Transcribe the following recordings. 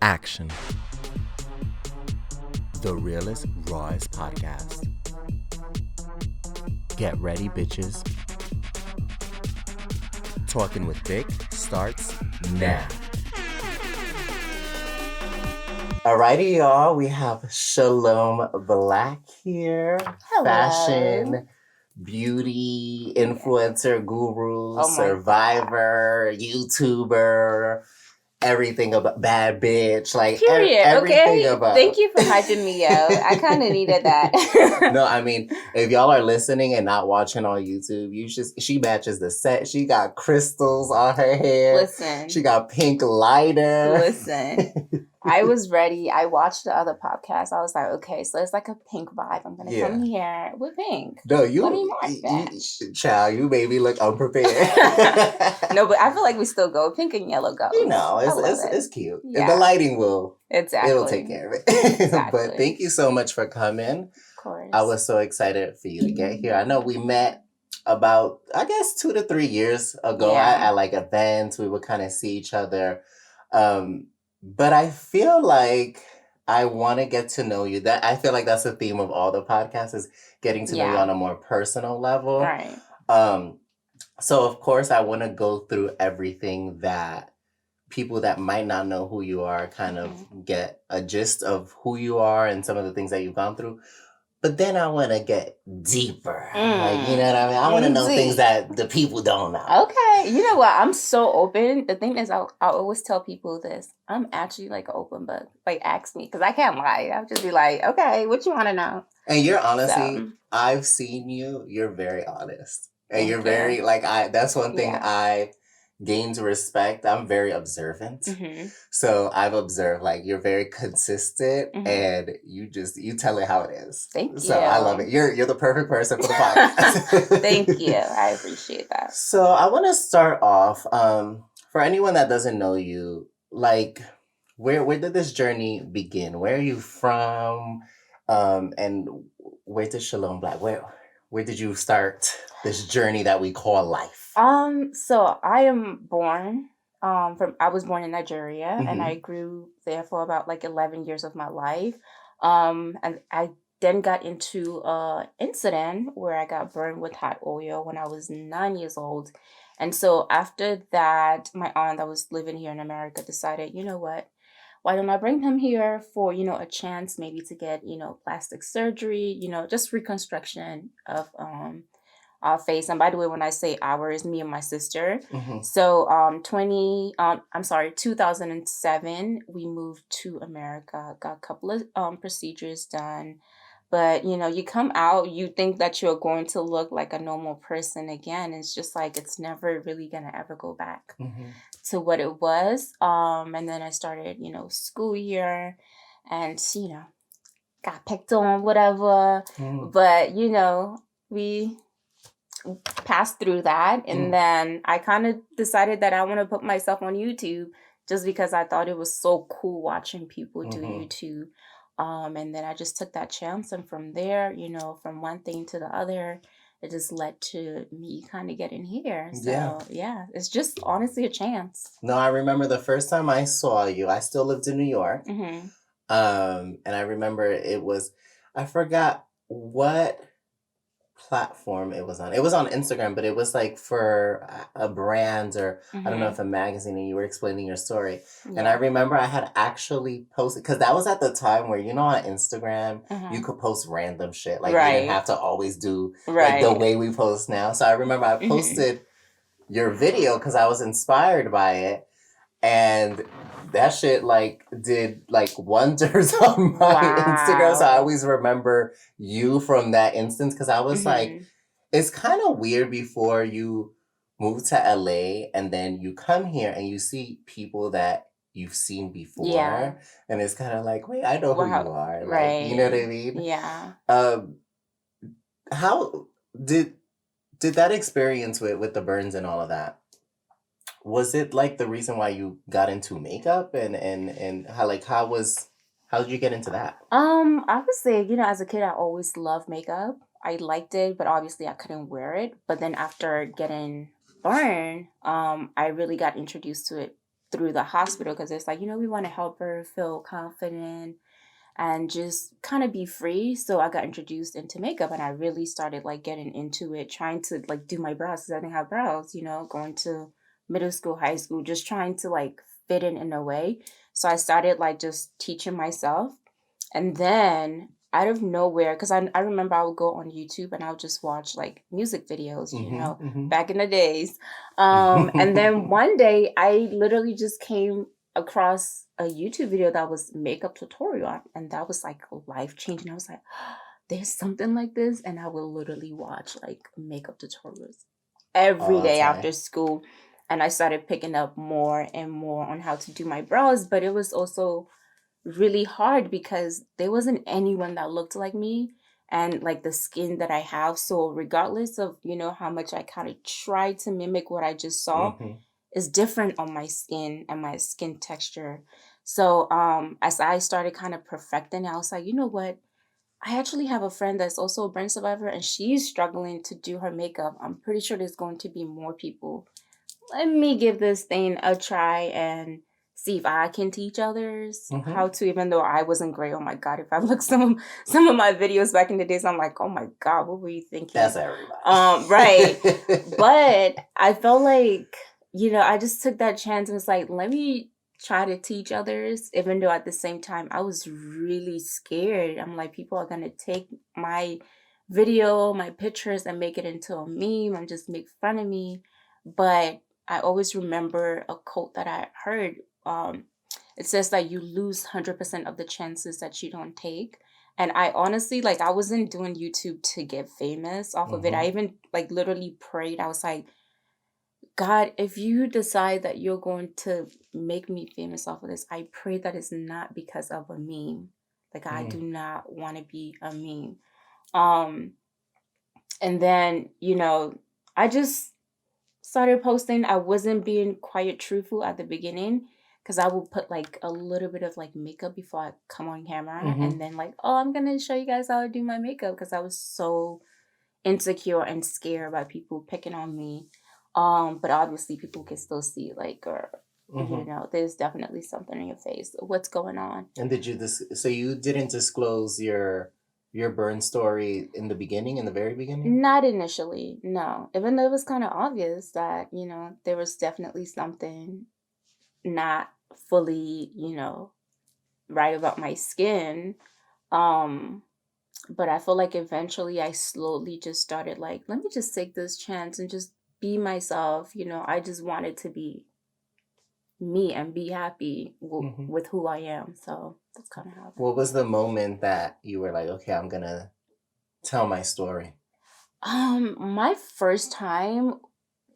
Action. The realest, rawest podcast. Get ready, bitches. Talking with Vic starts now. Alrighty, y'all. We have Shalom Blac here. Hello. Fashion, beauty, influencer, guru, Oh my survivor, YouTuber, everything about bad bitch. Like Period. everything Okay. about. Thank you for hyping me up. I kind of needed that. No, I mean, if y'all are listening and not watching on YouTube, she matches the set. She got crystals on her hair. Listen. She got pink lighter. Listen. I was ready. I watched the other podcast. I was like, okay, so it's like a pink vibe. I'm gonna come here with pink. No, you, What do you want, bitch? Child, you made me look unprepared. No, but I feel like we still go pink and yellow goes. You know, it's cute. Yeah. The lighting will. Exactly. It'll take care of it. Exactly. But thank you so much for coming. Of course. I was so excited for you to get here. I know we met about, I guess, 2 to 3 years ago at like events. We would kind of see each other. But I feel like I want to get to know you. That I feel like that's the theme of all the podcasts, is getting to know you on a more personal level. Right. So of course I want to go through everything that people that might not know who you are kind of get a gist of who you are and some of the things that you've gone through. But then I want to get deeper. Like, you know what I mean? I want to know things that the people don't know. Okay. You know what? I'm so open. The thing is, I always tell people this. I'm actually like an open book. Like, ask me. Because I can't lie. I'll just be like, okay, what you want to know? And you're honestly, I've seen you. You're very honest. And you're very, that's one thing I gained respect. I'm very observant. So I've observed, like, you're very consistent and you tell it how it is. Thank you. So I love it. You're the perfect person for the podcast. Thank you. I appreciate that. So I want to start off, for anyone that doesn't know you, like, where did this journey begin? Where are you from? And where did Shalom Blac, where did you start this journey that we call life? So I am born, I was born in Nigeria and I grew there for about like 11 years of my life. And I then got into an incident where I got burned with hot oil when I was 9 years old. And so after that, my aunt that was living here in America decided, you know what? Why don't I bring him here for, a chance maybe to get, plastic surgery, just reconstruction of our face. And by the way, when I say our, it's me and my sister. So 2007, we moved to America, got a couple of procedures done. But, you come out, you think that you're going to look like a normal person again. It's just like, it's never really going to ever go back to what it was. And then I started, school year and, got picked on, whatever. But, we passed through that. And then I kind of decided that I want to put myself on YouTube just because I thought it was so cool watching people do YouTube. And then I just took that chance. And from there, from one thing to the other, it just led to me kind of getting here. So, it's just honestly a chance. No, I remember the first time I saw you, I still lived in New York. And I remember I forgot what platform it was on. It was on Instagram, but it was like for a brand or I don't know if a magazine, and you were explaining your story. And I remember I had actually posted, because that was at the time where, on Instagram, you could post random shit. Like you didn't have to always do like the way we post now. So I remember I posted your video because I was inspired by it. And that shit did wonders on my Instagram. So I always remember you from that instance, because I was like, it's kind of weird before you move to LA and then you come here and you see people that you've seen before. Yeah. And it's kind of like, wait, I know who you are. Like, you know what I mean? Yeah. How did that experience with the burns and all of that, was it like the reason why you got into makeup and how did you get into that? I would say, as a kid, I always loved makeup. I liked it, but obviously I couldn't wear it. But then after getting burned, I really got introduced to it through the hospital because it's like, we want to help her feel confident and just kind of be free. So I got introduced into makeup and I really started like getting into it, trying to like do my brows because I didn't have brows, going to middle school, high school, just trying to like fit in a way. So I started like just teaching myself. And then out of nowhere, because I remember I would go on YouTube and I would just watch like music videos, back in the days. And then one day I literally just came across a YouTube video that was makeup tutorial, and that was like life changing. I was like, there's something like this, and I will literally watch like makeup tutorials every All the day time. after school. And I started picking up more and more on how to do my brows, but it was also really hard because there wasn't anyone that looked like me and like the skin that I have. So regardless of, how much I kind of tried to mimic what I just saw, is different on my skin and my skin texture. So as I started kind of perfecting it, I was like, you know what? I actually have a friend that's also a burn survivor and she's struggling to do her makeup. I'm pretty sure there's going to be more people. Let me give this thing a try and see if I can teach others how to, even though I wasn't great. Oh my God, if I look some of my videos back in the days, I'm like, oh my God, what were you thinking? That's everybody. Right. But I felt like, I just took that chance and was like, let me try to teach others, even though at the same time I was really scared. I'm like, people are gonna take my video, my pictures, and make it into a meme and just make fun of me. But I always remember a quote that I heard. It says that you lose 100% of the chances that you don't take. And I honestly, like, I wasn't doing YouTube to get famous off of it. I even, like, literally prayed. I was like, God, if you decide that you're going to make me famous off of this, I pray that it's not because of a meme. Like, I do not want to be a meme. And then, I just started posting. I wasn't being quite truthful at the beginning because I would put like a little bit of like makeup before I come on camera and then like, oh, I'm gonna show you guys how I do my makeup because I was so insecure and scared about people picking on me. But obviously people can still see like, or there's definitely something in your face. What's going on? And did you so you didn't disclose your burn story in the very beginning? Not initially, no. Even though it was kind of obvious that, there was definitely something not fully, right about my skin. But I feel like eventually I slowly just started like, let me just take this chance and just be myself. I just wanted to be me and be happy with who I am. So that's kind of how. What was the moment that you were like, okay, I'm gonna tell my story? My first time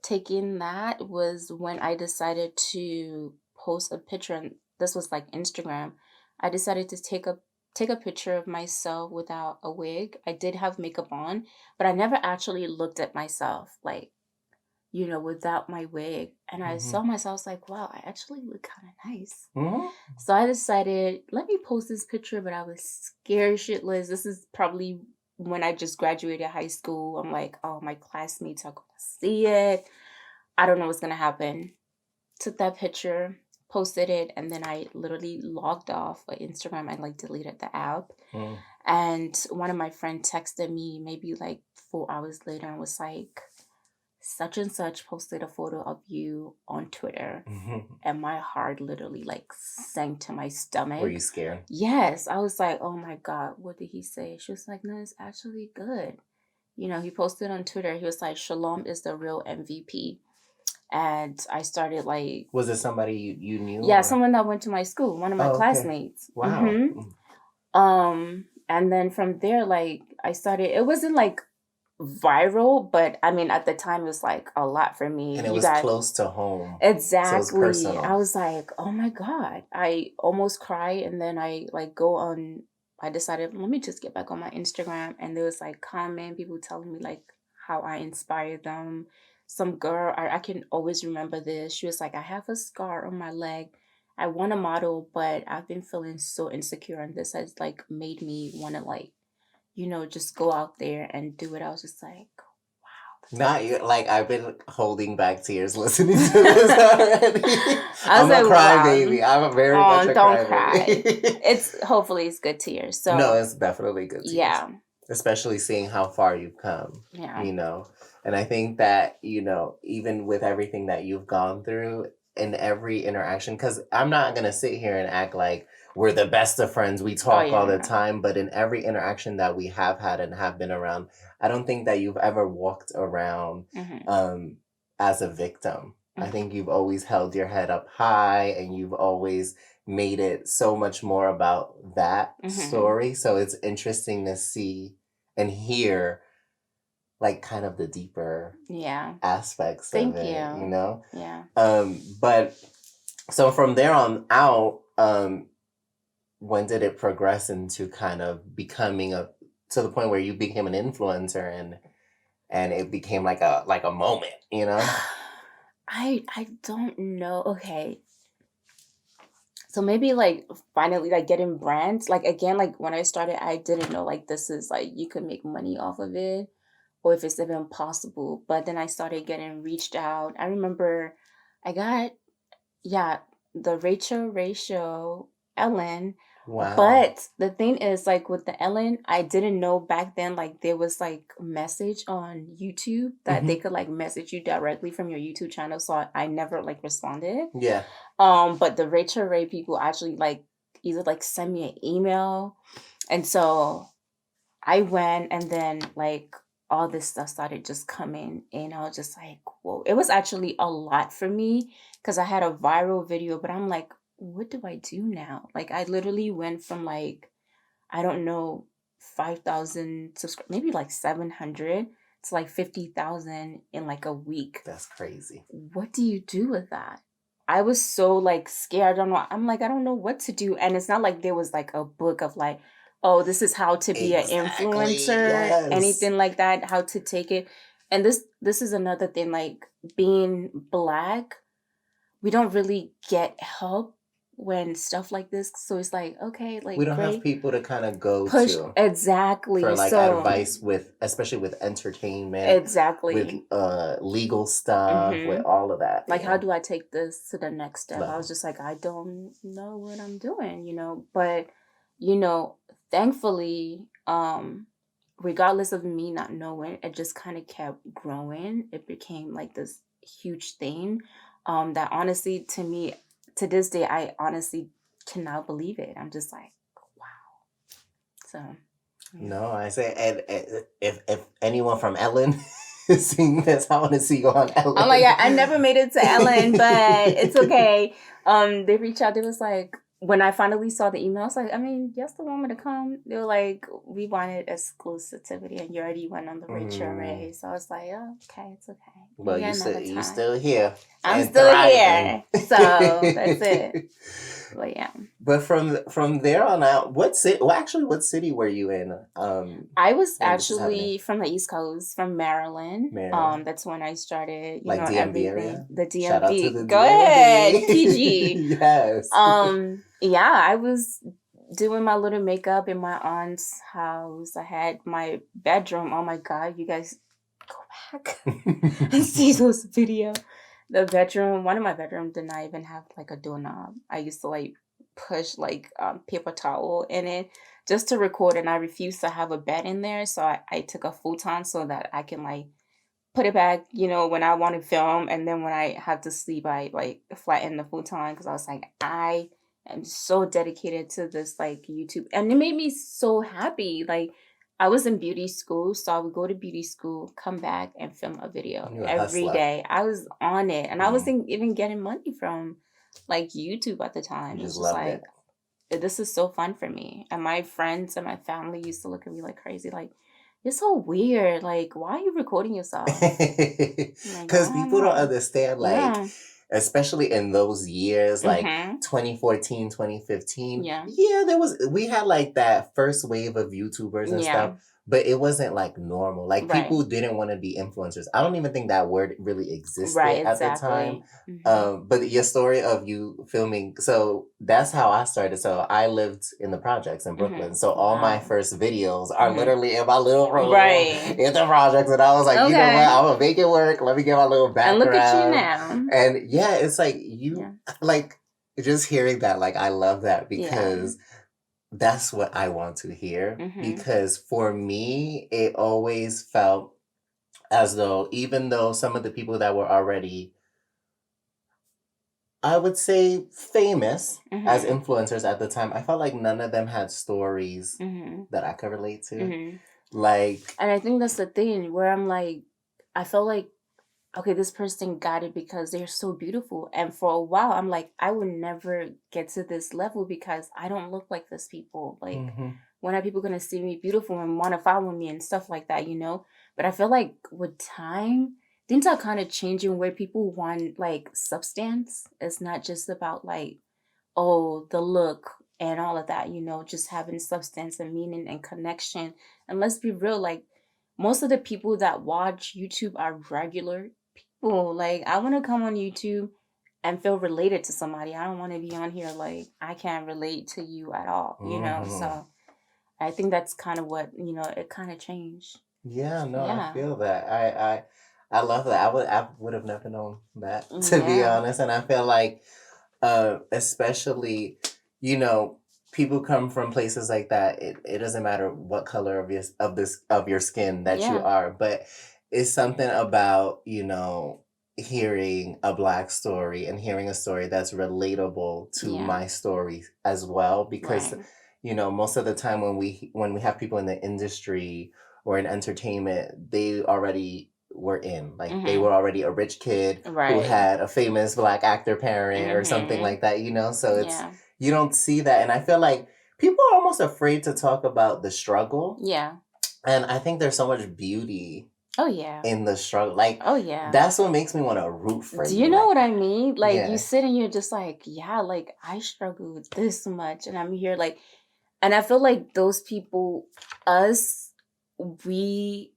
taking that was when I decided to post a picture, and this was like Instagram. I decided to take a picture of myself without a wig. I did have makeup on, but I never actually looked at myself like, without my wig. And I saw myself, I was like, wow, I actually look kind of nice. So I decided, let me post this picture, but I was scared shitless. This is probably when I just graduated high school. I'm like, oh, my classmates are going to see it. I don't know what's going to happen. Took that picture, posted it, and then I literally logged off of Instagram and like deleted the app. And one of my friends texted me maybe like 4 hours later and was like, such and such posted a photo of you on Twitter. And my heart literally like sank to my stomach. Were you scared? Yes. I was like, oh my God, what did he say? She was like, no, it's actually good. He posted on Twitter, he was like, Shalom is the real MVP. And I started like... Was it somebody you knew? Yeah, someone that went to my school, one of my classmates. Wow. And then from there, like, I started... It wasn't like viral, but I mean, at the time, it was like a lot for me. And it was close to home. Exactly. So it was personal. I was like, oh my God. I almost cried, and then I like go on... I decided, let me just get back on my Instagram, and there was like comment, people telling me like how I inspired them. Some girl, I can always remember this. She was like, I have a scar on my leg. I want to model, but I've been feeling so insecure, and this has like made me want to like, just go out there and do it. I was just like, wow. Not you. Like, I've been holding back tears listening to this already. I was I'm a like, wow. crybaby. I'm very much a Don't cry. crybaby. Hopefully it's good tears. No, So it's definitely good tears. yeah, Especially seeing how far you've come, yeah. you know. And I think that, you know, even with everything that you've gone through in every interaction, because I'm not going to sit here and act like we're the best of friends. We talk all the time, but in every interaction that we have had and have been around, I don't think that you've ever walked around as a victim. I think you've always held your head up high, and you've always made it so much more about that story. So it's interesting to see and hear like kind of the deeper aspects of it, you know? Yeah. But so from there on out, when did it progress into kind of becoming to the point where you became an influencer and it became like a moment, you know? I don't know. Okay. So maybe like finally like getting brands. Like again, like when I started, I didn't know like this is like you could make money off of it or if it's even possible. But then I started getting reached out. I remember I got the Rachel Ray show, Ellen. Wow. But the thing is, like with the Ellen, I didn't know back then, like there was like a message on YouTube that they could like message you directly from your YouTube channel. So I never like responded. Yeah. But the Rachel Ray people actually like either like send me an email. And so I went and then like all this stuff started just coming and I was just like, whoa. It was actually a lot for me because I had a viral video, but I'm like, what do I do now? Like I literally went from like, I don't know, 5,000 subscribers, maybe like 700 to like 50,000 in like a week. That's crazy. What do you do with that? I was so like scared. I don't know what to do. And it's not like there was like a book of like, oh, this is how to be an influencer, anything like that, how to take it. And this is another thing, like being Black, we don't really get help when stuff like this. So it's like, okay, like we don't have people to kind of go to exactly for like advice especially with entertainment, exactly with legal stuff, with all of that. Like, how do I take this to the next step? I was just like, I don't know what I'm doing, you know. But you know, thankfully, regardless of me not knowing, it just kind of kept growing. It became like this huge thing. That honestly, to me, to this day, I honestly cannot believe it. I'm just like, wow. So. No, I say, and if anyone from Ellen is seeing this, I want to see you on Ellen. I'm like, I never made it to Ellen, but it's okay. They reached out. They was like, when I finally saw the email, I was like, I mean, yes, the woman to come. They were like, we wanted exclusivity, and you already went on the Rachel Ray. So I was like, oh, okay, it's okay. Well, you still here. I'm still here. So that's it. But yeah. But from there on out, what city were you in? I was actually from the East Coast, from Maryland. That's when I started, like DMV everything. Area? The DMV. Shout out to the Go DMV. ahead, PG. Yes. Yeah, I was doing my little makeup in my aunt's house. I had my bedroom. Oh my God, you guys go back and see those videos. The bedroom, one of my bedrooms did not even have like a doorknob. I used to like push like paper towel in it just to record, and I refused to have a bed in there. So I took a futon so that I can like put it back, you know, when I want to film. And then when I have to sleep, I like flatten the futon because I was like, I am so dedicated to this like YouTube. And it made me so happy. Like I was in beauty school, so I would go to beauty school, come back and film a video every day. I was on it. And I wasn't even getting money from like YouTube at the time. It was just like, this is so fun for me. And my friends and my family used to look at me like crazy, like, you're so weird. Like, why are you recording yourself? Because people don't understand, like, especially in those years, like 2014, 2015. Yeah, we had like that first wave of YouTubers and stuff. but it wasn't like normal. Like Right. people didn't want to be influencers. I don't even think that word really existed Right, at the time. exactly. But your story of you filming, so that's how I started. So I lived in the projects in Brooklyn. So all my Wow. first videos are Mhm. literally in my little room Right. in the projects. And I was like, you know what? Okay. I'm gonna make it work. Let me get my little And look at you background. now. And yeah, it's like Yeah. like just hearing that, like I love that Yeah. because that's what I want to hear. Mhm. Because for me, it always felt as though, even though some of the people that were already, I would say, famous as Mhm. influencers at the time, I felt like none of them had stories Mhm. that I could relate to. Mhm. Like, And I think that's the thing where I'm like, I felt like, okay, this person got it because they're so beautiful. And for a while, I'm like, I would never get to this level because I don't look like this people. Like, when are people going to see me beautiful and want to follow me and stuff like that, you know? But I feel like with time, things are kind of changing where people want like substance. It's not just about like, oh, the look and all of that, you know, just having substance and meaning and connection. And let's be real, like most of the people that watch YouTube are regular people. Like I want to come on YouTube and feel related to somebody. I don't want to be on here like I can't relate to you at all, you know? So I think that's kind of what, you know, it kind of changed. yeah, no, I Yeah. feel that. I love that. I would have never known that, to be Yeah. honest. And I feel like especially, you know, people come from places like that. It doesn't matter what color of your skin that you Yeah. are, but it's something about, you know, hearing a Black story and hearing a story that's relatable to Yeah. my story as well. Because, Right. you know, most of the time when we have people in the industry or in entertainment, they already were in. Like they Mhm. were already a rich kid who Right. had a famous Black actor parent or something Mhm. like that, you know? So it's Yeah. you don't see that. And I feel like people are almost afraid to talk about the struggle. Yeah. And I think there's so much beauty Oh yeah. in the struggle. Like Oh yeah. that's what makes me want to root for Do you. you know Like, what I mean? Like you yeah. sit and you're just like, yeah, like I struggle with this much and I'm here like and I feel like those people, us, we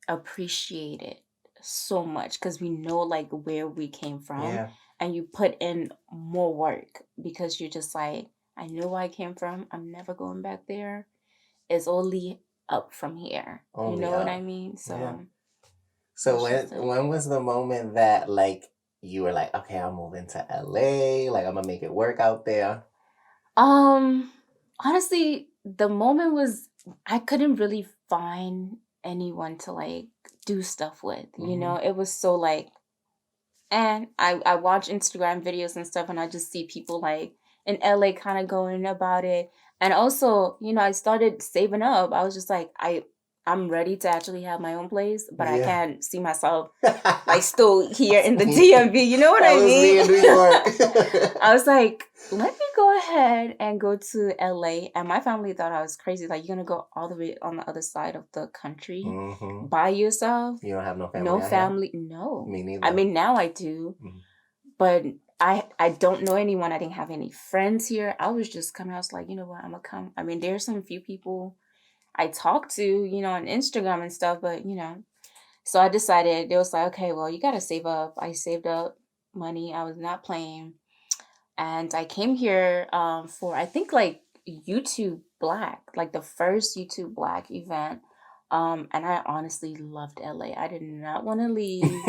appreciate it so much because we know like where we came from Yeah. and you put in more work because you're just like, I know where I came from. I'm never going back there. It's only up from here. You Only know what I up. mean? Yeah. So So that's when just it. when was the moment that like you were like, okay, I'm moving to LA, like I'm gonna make it work out there? Um, honestly, the moment was I couldn't really find anyone to like do stuff with. You know, it was so like, and I watch Instagram videos and stuff, and I just see people like in LA kind of going about it. And also, you know, I started saving up. I was just like, I'm ready to actually have my own place, but I Yeah. can't see myself like still here That's in the me. DMV. You know what That I was me mean? in New York. I was like, let me go ahead and go to LA. And my family thought I was crazy. Like, you're gonna go all the way on the other side of the country by yourself? You don't have no family No out here? family? No. Me I neither. mean, now I do, but I don't know anyone. I didn't have any friends here. I was just coming. I was like, you know what? I'm gonna come. I mean, there's some few people I talked to, you know, on Instagram and stuff, but you know. So I decided, it was like, okay, well, you gotta save up. I saved up money. I was not playing. And I came here for I think like YouTube Black, like the first YouTube Black event. And I honestly loved LA. I did not want to leave.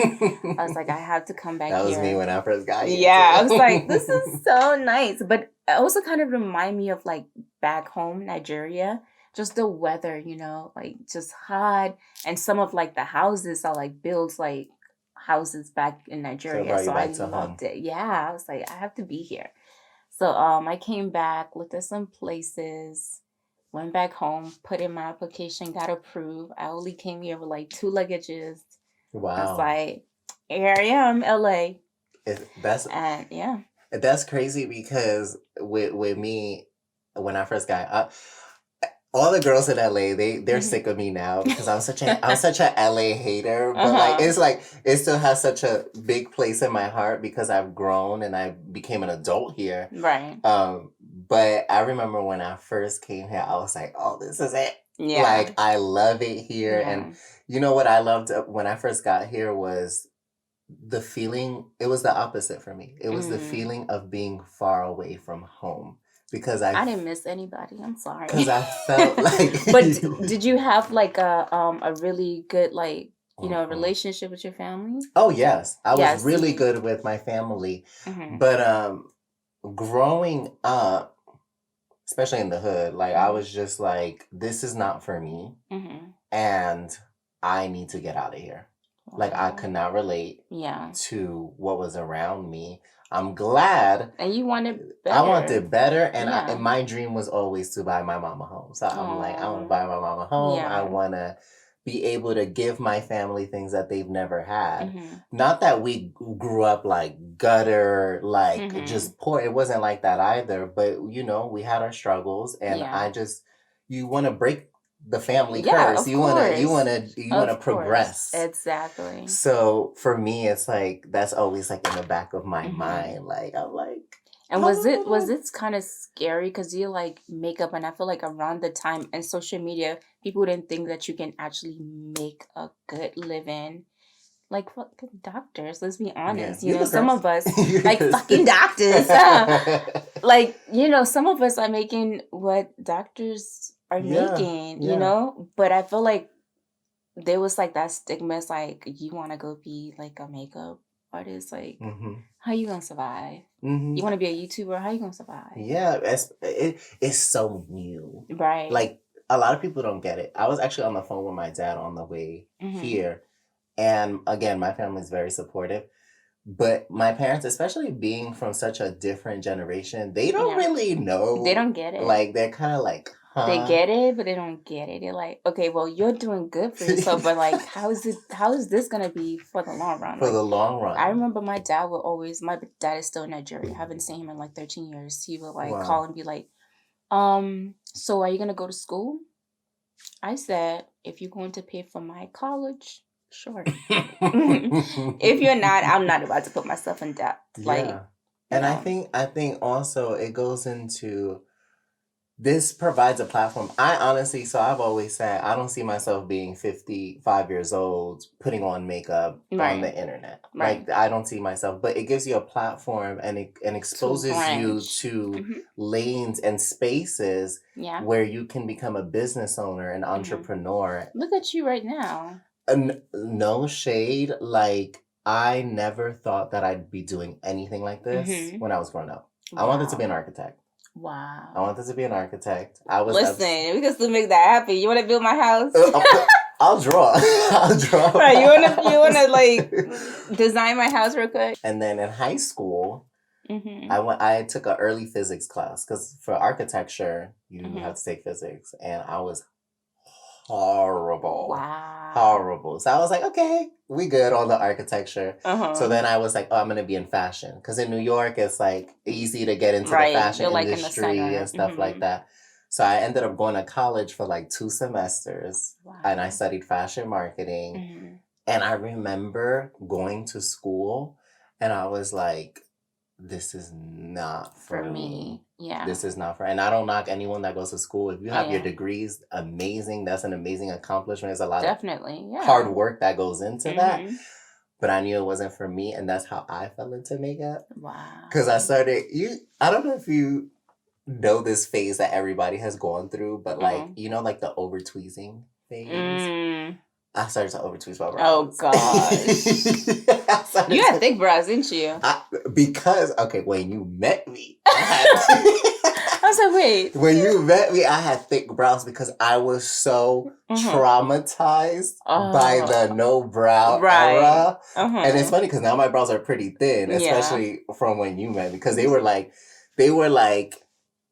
I was like, I have to come back That was me here. when I first got here Yeah, I was like, this is too. so nice. But it also kind of remind me of like back home, Nigeria. Just the weather, you know, like just hot. And some of like the houses are like built like houses back in So it Nigeria. brought you So I back to home. loved it. Yeah, I was like, I have to be here. So I came back, looked at some places, went back home, put in my application, got approved. I only came here with like 2 luggages. I was Wow. like, here I am, LA. That's And yeah. That's crazy because with me, when I first got all the girls in LA, they're sick of me now because I'm such a LA hater. But Uh-huh. like it still has such a big place in my heart because I've grown and I became an adult here. Right. But I remember when I first came here, I was like, oh, this is it. Yeah. Like, I love it here. Yeah. And you know what I loved when I first got here was the feeling. It was the opposite for me. It was the feeling of being far away from home because I didn't miss anybody. I'm sorry. because I felt like. But did you have like a really good like Mhm. relationship with your family? Oh yes, I Yeah, was really see. good with my family, Mhm. but growing up, especially in the hood, like I Mhm. was just like, this is not for me, Mhm. and I need to get out of here. Like I Wow. could not relate Yeah. to what was around me. I'm glad And you wanted I better. wanted better, and Yeah. and my dream was always to buy my mom a home. So I'm like, I want to Aw. buy my mom a home. I Yeah. want to be able to give my family things that they've never had. Mhm. Not that we grew up like gutter, like Mhm. just poor. It wasn't like that either. But we had our struggles, and Yeah. you want to break the family Yeah, curse. of You want to, course. Of course. progress. Exactly. So for me, it's like that's always like in the back of my Mhm. mind. Like I'm like, And was it kind of scary because you like makeup, and I feel like around the time and social media, people didn't think that you can actually make a good living. Like fucking doctors, let's be honest. You the Some girls. of us You like the- fucking doctors. Like, some of us are making what doctors are making, yeah. But I feel like there was like that stigma. It's like you want to go be like a makeup artist, like Mhm. how you gonna survive? Mhm. You want to be a YouTuber? How you gonna survive? Yeah, it's so new. Right. Like a lot of people don't get it. I was actually on the phone with my dad on the way Mhm. here, and again, my family's very supportive. But my parents, especially being from such a different generation, they don't Yeah. really know. They don't get it. Like they're kind of like, They huh? get it, but they don't get it. They're like, okay, well, you're doing good for yourself, but like, how is this gonna be for the long run? For Like, the long run. I remember my dad is still in Nigeria. I haven't seen him in like 13 years. He would like call and be like, so are you gonna go to school? I said, if you're going to pay for my college, sure. If you're not, I'm not about to put myself in debt. Like, Yeah. And I think also it goes into this provides a platform. So I've always said I don't see myself being 55 years old putting on makeup on the right, internet. right. Like I don't see myself, but it gives you a platform and it exposes you branch. to Mhm. lanes and spaces Yeah. where you can become a business owner, an entrepreneur. Look at you right now. No shade, like I never thought that I'd be doing anything like this when I was growing up. I wanted to be an architect. I Wow. wanted to be an architect. I was Listen, we can still make that happen. You want to build my house? I'll draw. I'll draw. Right, you wanna like design my house real quick? And then in high school, Mhm. I took an early physics class because for architecture you Mhm. have to take physics, and I was horrible. Wow. Horrible. So I was like, okay, we good on the architecture. Uh-huh. So then I was like, oh, I'm gonna be in fashion because in New York it's like easy to get into Right, the fashion you're like in the industry center. and stuff like Mhm. that. So I ended up going to college for like 2 semesters, and I Wow. studied fashion marketing. Mhm. And I remember going to school, and I was like, this is not for me. Yeah. This is not for, and I don't knock anyone that goes to school. If you have your Yeah. degrees, amazing. That's an amazing accomplishment. There's a lot Definitely. of Yeah. hard work that goes into that. Mhm. But I knew it wasn't for me, and that's how I fell into makeup. Wow. Because I don't know if you know this phase that everybody has gone through, but like, like the over tweezing phase. Mm. I started to over tweeze my Oh brows. gosh. You had thick brows, didn't you? Because when you met me, I was like, wait. when you met me, I had thick brows because I was so traumatized by the no brow era. And it's funny because now my brows are pretty thin, especially from when you met me, because they were like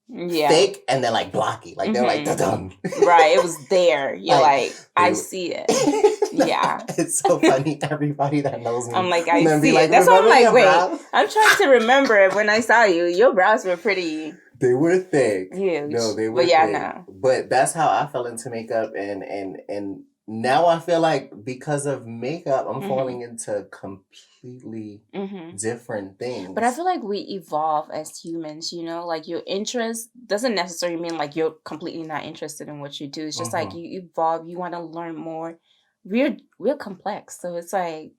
thick and then like blocky, like they're like dun. Right, it was there. You're like I see it. Yeah. It's so funny. Everybody that knows me, I'm like, I see like, it. That's why I'm like, wait, brows? I'm trying to remember when I saw you. Your brows were pretty. They were thick. Huge. No, they were but yeah, thick. no. But that's how I fell into makeup, and now I feel like because of makeup, I'm falling into completely different things. But I feel like we evolve as humans, like your interest doesn't necessarily mean like you're completely not interested in what you do. It's just like you evolve, you want to learn more. We're complex. So it's like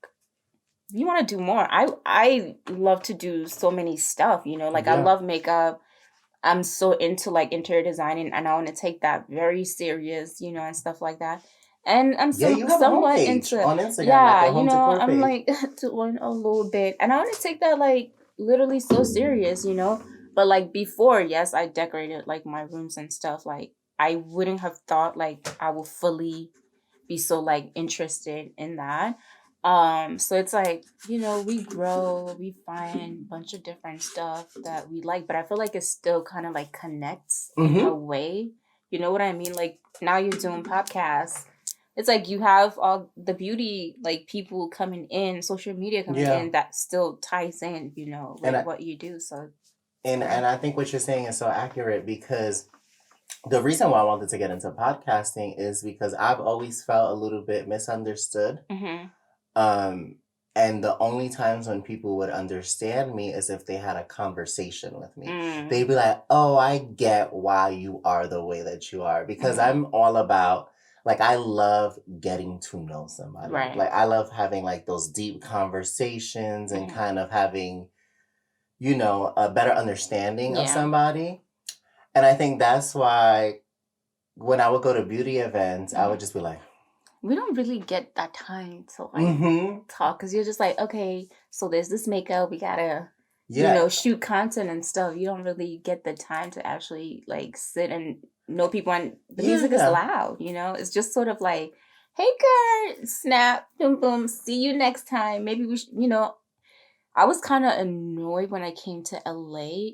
you want to do more. I love to do so many stuff, like I love makeup. I'm so into like interior designing and I want to take that very serious, and stuff like that. And I'm you have a somewhat homepage into on Instagram, like a home decor I'm page. like doing a little bit. And I want to take that like literally so serious, But like before, yes, I decorated like my rooms and stuff. Like I wouldn't have thought like I would fully be so like interested in that. So it's like, we grow, we find a bunch of different stuff that we like, but I feel like it still kind of like connects in a way. You know what I mean? Like now you're doing podcasts. It's like you have all the beauty like people coming in, social media coming in that still ties in, with what you do. So and I think what you're saying is so accurate because the reason why I wanted to get into podcasting is because I've always felt a little bit misunderstood. And the only times when people would understand me is if they had a conversation with me. They'd be like, oh, I get why you are the way that you are. Because I'm all about, like, I love getting to know somebody. Right. Like, I love having, like, those deep conversations and kind of having, a better understanding of somebody. And I think that's why when I would go to beauty events, I would just be like, we don't really get that time to like talk because you're just like, okay, so there's this makeup, we gotta shoot content and stuff. You don't really get the time to actually like sit and know people, and the music is loud, it's just sort of like, hey girl, snap, boom boom, see you next time, maybe we should, I was kind of annoyed when I came to LA.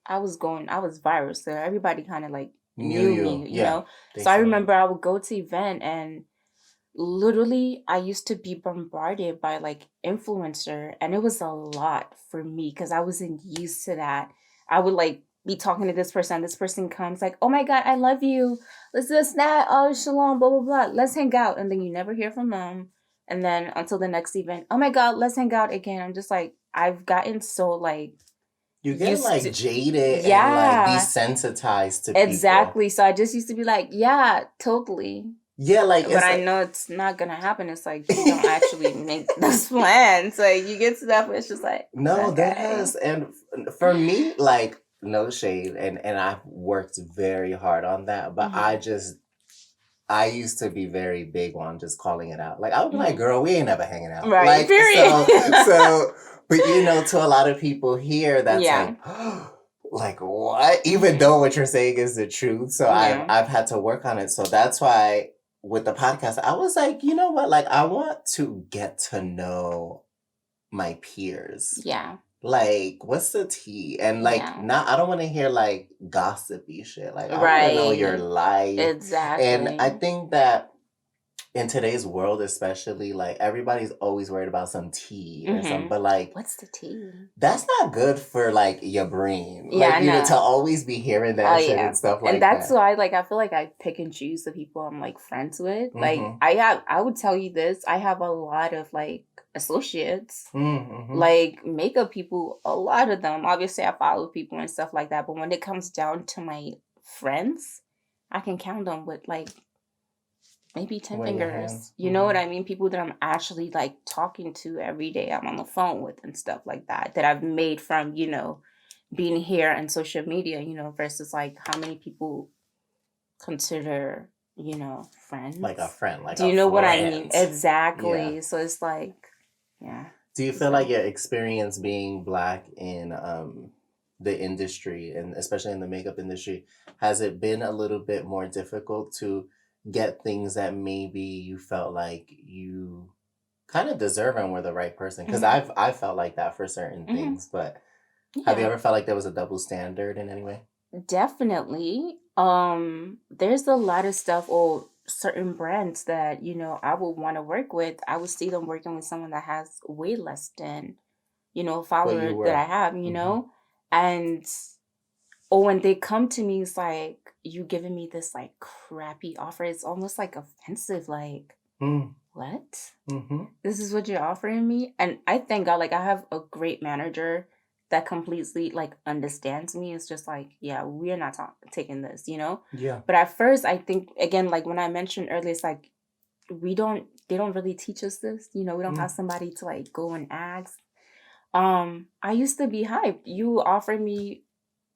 I was viral, so everybody kind of like knew me, so I remember I would go to event and literally I used to be bombarded by like influencer, and it was a lot for me because I wasn't used to that. I would like be talking to this person comes like, oh my god, I love you, let's do a snap, oh shalom, blah blah blah, let's hang out, and then you never hear from them, and then until the next event, oh my god, let's hang out again. I'm just like, I've gotten so like you get like jaded and like desensitized to people. Exactly. So I just used to be like, yeah, totally. Yeah, like, but I know it's not gonna happen. It's like you don't actually make those plans. Like you get to that, but it's just like no, okay. That has, and for me, like no shade, and I've worked very hard on that, but I used to be very big on just calling it out. Like I would be like, girl, we ain't never hanging out. Right. Like, period. so, but to a lot of people here, that's like, like what? Even though what you're saying is the truth. So I've had to work on it. So that's why with the podcast, I was like, you know what? Like I want to get to know my peers. Yeah. Like, what's the tea? And like, I don't want to hear like gossipy shit. Like, I want to know your life. Exactly. And I think that in today's world, especially, like everybody's always worried about some tea or something. But like, what's the tea? That's not good for like your brain. Like, to always be hearing that shit and stuff like that. And that's why, like, I feel like I pick and choose the people I'm like friends with. Like, I would tell you this. I have a lot of like associates, like makeup people, a lot of them. Obviously I follow people and stuff like that, but when it comes down to my friends, I can count them with like maybe 10 fingers. You know what I mean? People that I'm actually like talking to every day, I'm on the phone with and stuff like that I've made from being here and social media, versus like how many people consider friends, like a friend. Like, do you know what I mean? Exactly. So it's like, do you feel like your experience being Black in the industry, and especially in the makeup industry, has it been a little bit more difficult to get things that maybe you felt like you kind of deserve and were the right person? Because I felt like that for certain things, but have you ever felt like there was a double standard in any way? Definitely. There's a lot of stuff or certain brands that I would want to work with. I would see them working with someone that has way less than followers that I have, and when they come to me, it's like, you giving me this like crappy offer. It's almost like offensive. Like, what? Mm-hmm. This is what you're offering me? And I thank God, like I have a great manager that completely like understands me. It's just like, yeah, we're not taking this, you know? Yeah. But at first, I think, again, like when I mentioned earlier, it's like, they don't really teach us this, you know, we don't have somebody to like go and ask. I used to be hyped. You offer me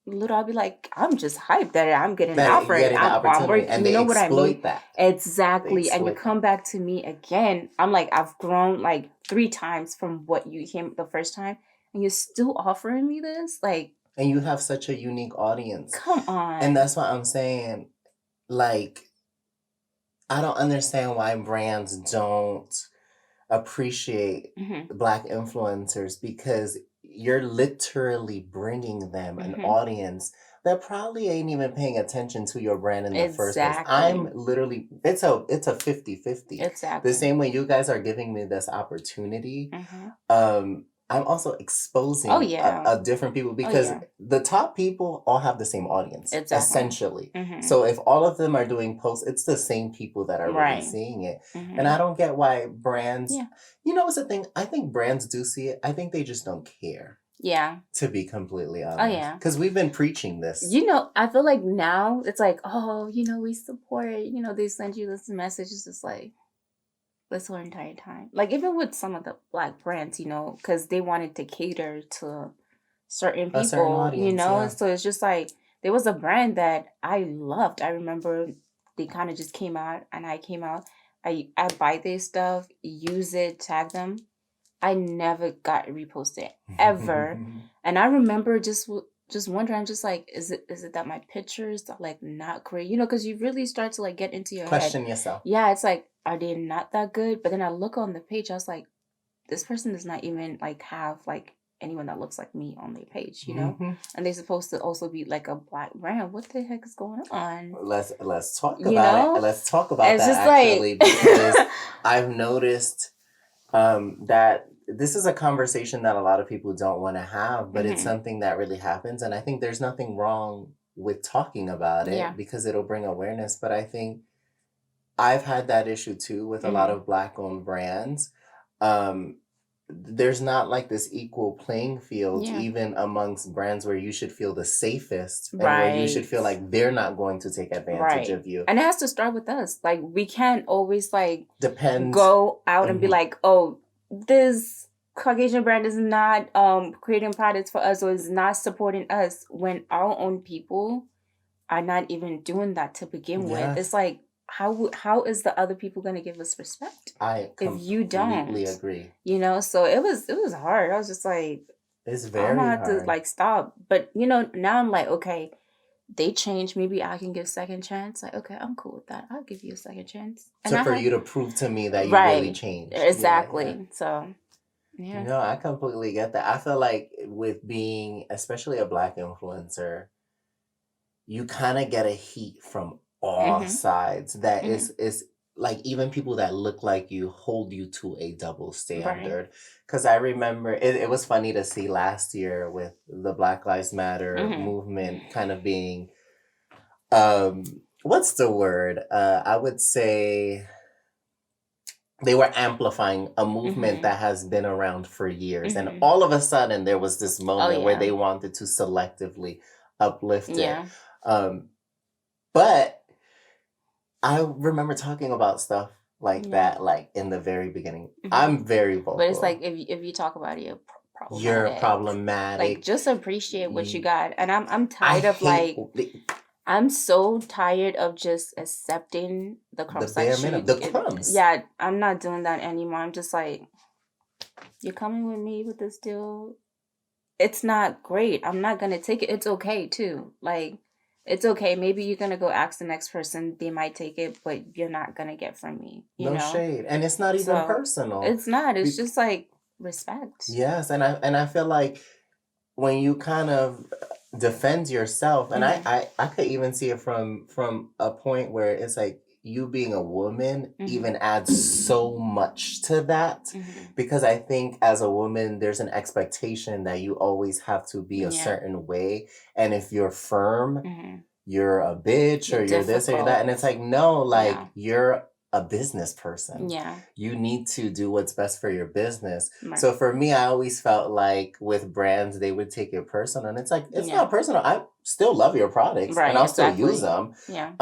little, I'll be like, I'm just hyped that I'm getting That offered. getting the I'm opportunity, and you they know what I mean? exploit that. Exactly. And you exploit come back to me again. I'm like, I've grown like 3 times from what you came the first time, and you're still offering me this? Like, And you have such a unique audience. come on. And that's why I'm saying, like, I don't understand why brands don't appreciate Black influencers, because you're literally bringing them an audience that probably ain't even paying attention to your brand in the first place. I'm literally, it's a 50-50. Exactly. The same way you guys are giving me this opportunity, I'm also exposing a different people, because the top people all have the same audience, essentially. So if all of them are doing posts, it's the same people that are really seeing it. And I don't get why brands, you know what's the thing? I think brands do see it. I think they just don't care. Yeah. To be completely honest. Because we've been preaching this. You know, I feel like now it's like, oh, you know, we support, you know, they send you this message. It's just like, this whole entire time. Like, even with some of the Black brands, you know, because they wanted to cater to certain people, audience, you know? So it's just like, there was a brand that I loved. I remember they kind of just came out, and I came out. I buy their stuff, use it, tag them. I never got reposted ever. And I remember just wondering, I'm just like, is it that my pictures are like not great? You know, because you really start to like get into your Question head. yourself. Yeah, it's like, are they not that good? But then I look on the page, I was like, this person does not even like have like anyone that looks like me on their page, you know? And they're supposed to also be like a Black brand. What the heck is going on? Let's talk about it. Let's talk about it's that actually, like... because I've noticed that this is a conversation that a lot of people don't want to have, but it's something that really happens. And I think there's nothing wrong with talking about it, because it'll bring awareness. But I think I've had that issue too with a lot of Black owned brands. There's not like this equal playing field, even amongst brands where you should feel the safest, and where you should feel like they're not going to take advantage of you. And it has to start with us. Like, we can't always like depend go out and be like, oh, this Caucasian brand is not creating products for us, or is not supporting us, when our own people are not even doing that to begin with. It's like, how is the other people going to give us respect if you don't? Completely agree. You know, so it was hard. I was just like, it's very hard to like stop. But you know, now I'm like, okay, they changed. Maybe I can give second chance. Like, okay, I'm cool with that. I'll give you a second chance. And so for you to prove to me that you really changed. Exactly. So yeah. No, I completely get that. I feel like with being especially a Black influencer, you kind of get a heat from all sides that is like, even people that look like you hold you to a double standard. Because I remember it was funny to see last year with the Black Lives Matter movement kind of being, what's the word? I would say they were amplifying a movement that has been around for years. And all of a sudden there was this moment where they wanted to selectively uplift it. But I remember talking about stuff like that, like in the very beginning. I'm very vocal. But it's like, if you talk about it, you're problematic. Like, just appreciate what you got. And I'm tired of like, I'm so tired of just accepting the crumbs. The bare minimum, the crumbs. Yeah, I'm not doing that anymore. I'm just like, you're coming with me with this deal. It's not great. I'm not gonna take it. It's okay too. Like, it's okay. Maybe you're going to go ask the next person. They might take it, but you're not going to get from me. You know? Shade. And it's not even personal. It's not. It's just like respect. Yes. And I feel like when you kind of defend yourself, and I could even see it from a point where it's like, you being a woman even adds so much to that, because I think as a woman, there's an expectation that you always have to be a certain way. And if you're firm, you're a bitch, or you're this or that. And it's like, no, like, you're a business person. Yeah. You need to do what's best for your business. Right. So for me, I always felt like with brands, they would take it personal. And it's like, it's Yeah. not personal. I still love your products Right. and I'll still Exactly. use them. Yeah.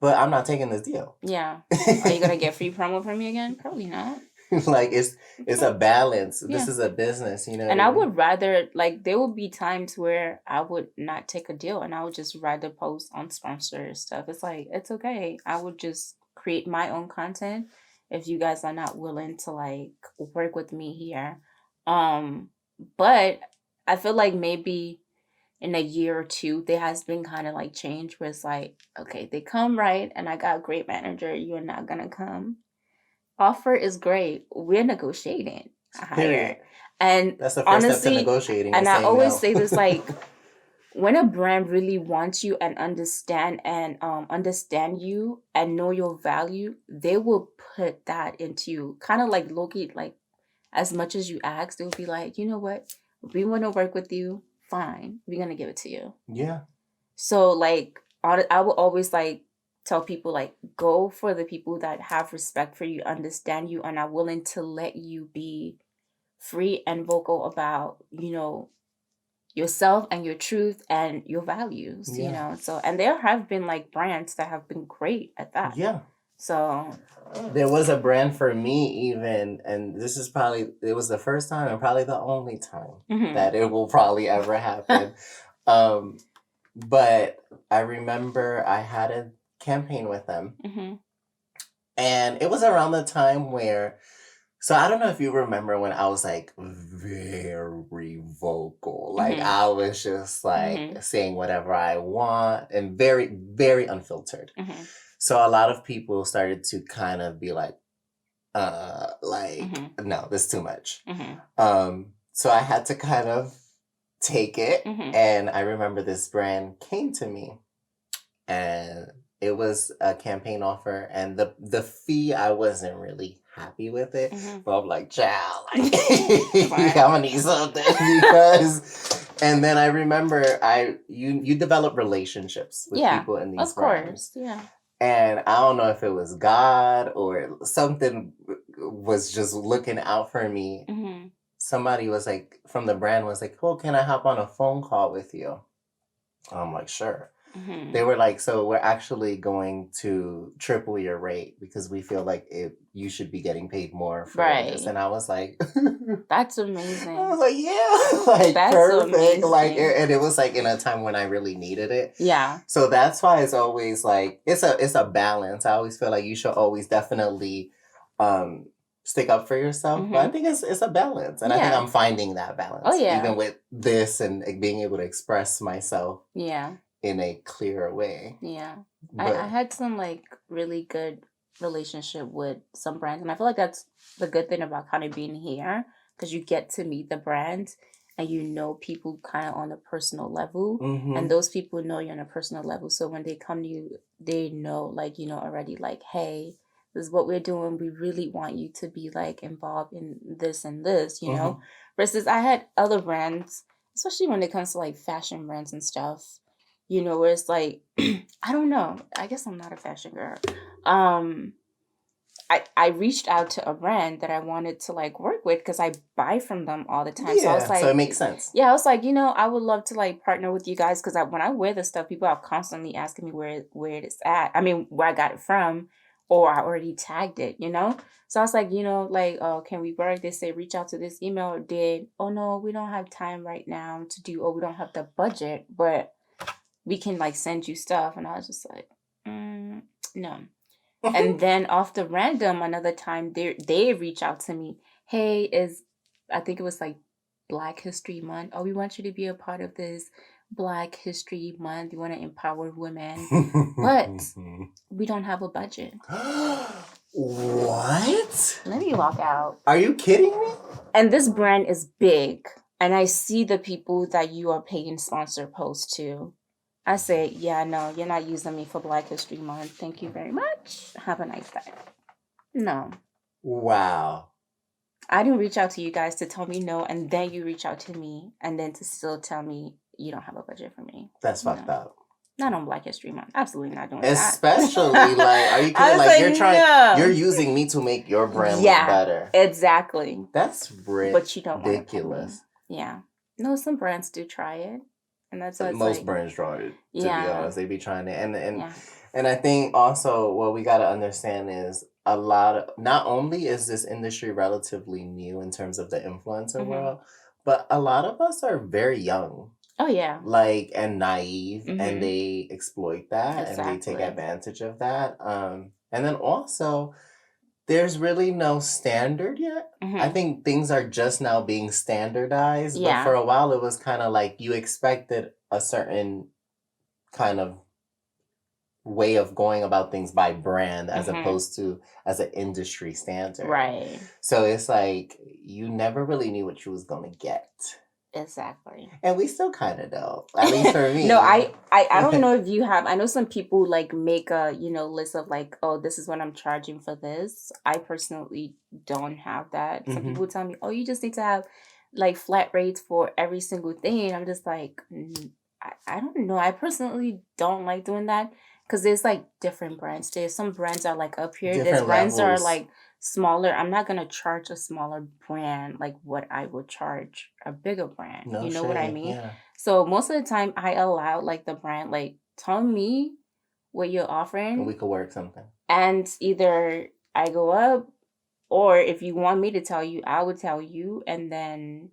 But I'm not taking this deal. Yeah. Are you gonna get free promo from me again? Probably not. Like it's a balance. Yeah. This is a business, you know. And I would rather, like, there would be times where I would not take a deal and I would just rather post on sponsor stuff. It's like, it's okay. I would just create my own content if you guys are not willing to like work with me here. But I feel like maybe in a year or two there has been kind of like change where it's like, okay, they come right and I got a great manager, you're not gonna come. Offer is great. We're negotiating higher. And that's the first honestly, step to negotiating. And I always say this, like, no. when a brand really wants you and understand you and know your value, they will put that into you. Kind of like Loki, like as much as you ask, they'll be like, you know what? We want to work with you. Fine. We're gonna give it to you. Yeah. So like I will always like tell people like go for the people that have respect for you, understand you, and are willing to let you be free and vocal about, you know, yourself and your truth and your values, you know. So and there have been like brands that have been great at that. Yeah. So there was a brand for me even, and this is probably, it was the first time and probably the only time that it will probably ever happen. But I remember I had a campaign with them. And it was around the time where, so I don't know if you remember when I was like very vocal. Like I was just like saying whatever I want and very, very unfiltered. So a lot of people started to kind of be like, no, this is too much. So I had to kind of take it. And I remember this brand came to me and it was a campaign offer, and the fee, I wasn't really happy with it. But I'm like, child, like, I'm gonna need something because. And then I remember you develop relationships with people in these brands. Of course, yeah. And I don't know if it was God or something was just looking out for me. Somebody was like, from the brand was like, oh, can I hop on a phone call with you? I'm like, sure. They were like, so we're actually going to triple your rate because we feel like you should be getting paid more for this. And I was like, that's amazing. I was like, yeah, like that's perfect. Amazing. Like, and it was like in a time when I really needed it. Yeah. So that's why it's always like, it's a balance. I always feel like you should always definitely stick up for yourself. But I think it's a balance. And I think I'm finding that balance. Oh, yeah. Even with this and being able to express myself. Yeah. In a clearer way. Yeah. I had some like really good relationship with some brands, and I feel like that's the good thing about kind of being here, because you get to meet the brands and you know people kind of on a personal level, and those people know you on a personal level. So when they come to you, they know, like, you know, already like, hey, this is what we're doing. We really want you to be like involved in this and this, you know. Versus I had other brands, especially when it comes to like fashion brands and stuff. You know, where it's like, I don't know. I guess I'm not a fashion girl. I reached out to a brand that I wanted to like work with because I buy from them all the time. Yeah, so I was like, so it makes sense. Yeah, I was like, you know, I would love to like partner with you guys because when I wear this stuff, people are constantly asking me where it's at. I mean, where I got it from, or I already tagged it, you know? So I was like, you know, like, can we work? They say, reach out to this email. Or did, oh no, we don't have time right now to do, or we don't have the budget, but we can like send you stuff. And I was just like, no. And then off the random, another time they reach out to me. Hey, I think it was like Black History Month. Oh, we want you to be a part of this Black History Month. We want to empower women, but we don't have a budget. What? Let me walk out. Are you kidding me? And this brand is big. And I see the people that you are paying sponsor posts to. I say, yeah, no, you're not using me for Black History Month. Thank you very much. Have a nice day. No. Wow. I didn't reach out to you guys to tell me no, and then you reach out to me, and then to still tell me you don't have a budget for me. That's fucked up. Not on Black History Month. Absolutely not doing that. Especially, like, are you kidding? I was Like, no. you're using me to make your brand look Yeah, better. exactly. That's But you don't want to pay me. ridiculous. Yeah. No, some brands do try it. And that's why it's Most like, brands try it, to be yeah. honest. They be trying it. Yeah. And I think also what we got to understand is a lot of, not only is this industry relatively new in terms of the influencer world, but a lot of us are very young. Oh, yeah. Like, and naive, and they exploit that and they take Exactly. advantage of that. And then also, there's really no standard yet. I think things are just now being standardized. But for a while, it was kind of like you expected a certain kind of way of going about things by brand as opposed to as an industry standard. Right. So it's like you never really knew what you was going to get. Exactly. And we still kind of don't. At least for me. No, I don't know if you have. I know some people like make a, list of like, oh, this is what I'm charging for this. I personally don't have that. Some people tell me, oh, you just need to have like flat rates for every single thing. I'm just like, I don't know. I personally don't like doing that because there's like different brands. There's some brands are like up here. There's brands that are like smaller. I'm not gonna charge a smaller brand like what I would charge a bigger brand. No you know what I mean? Yeah. So most of the time I allow like the brand like tell me what you're offering. And we could work something. And either I go up, or if you want me to tell you, I would tell you. And then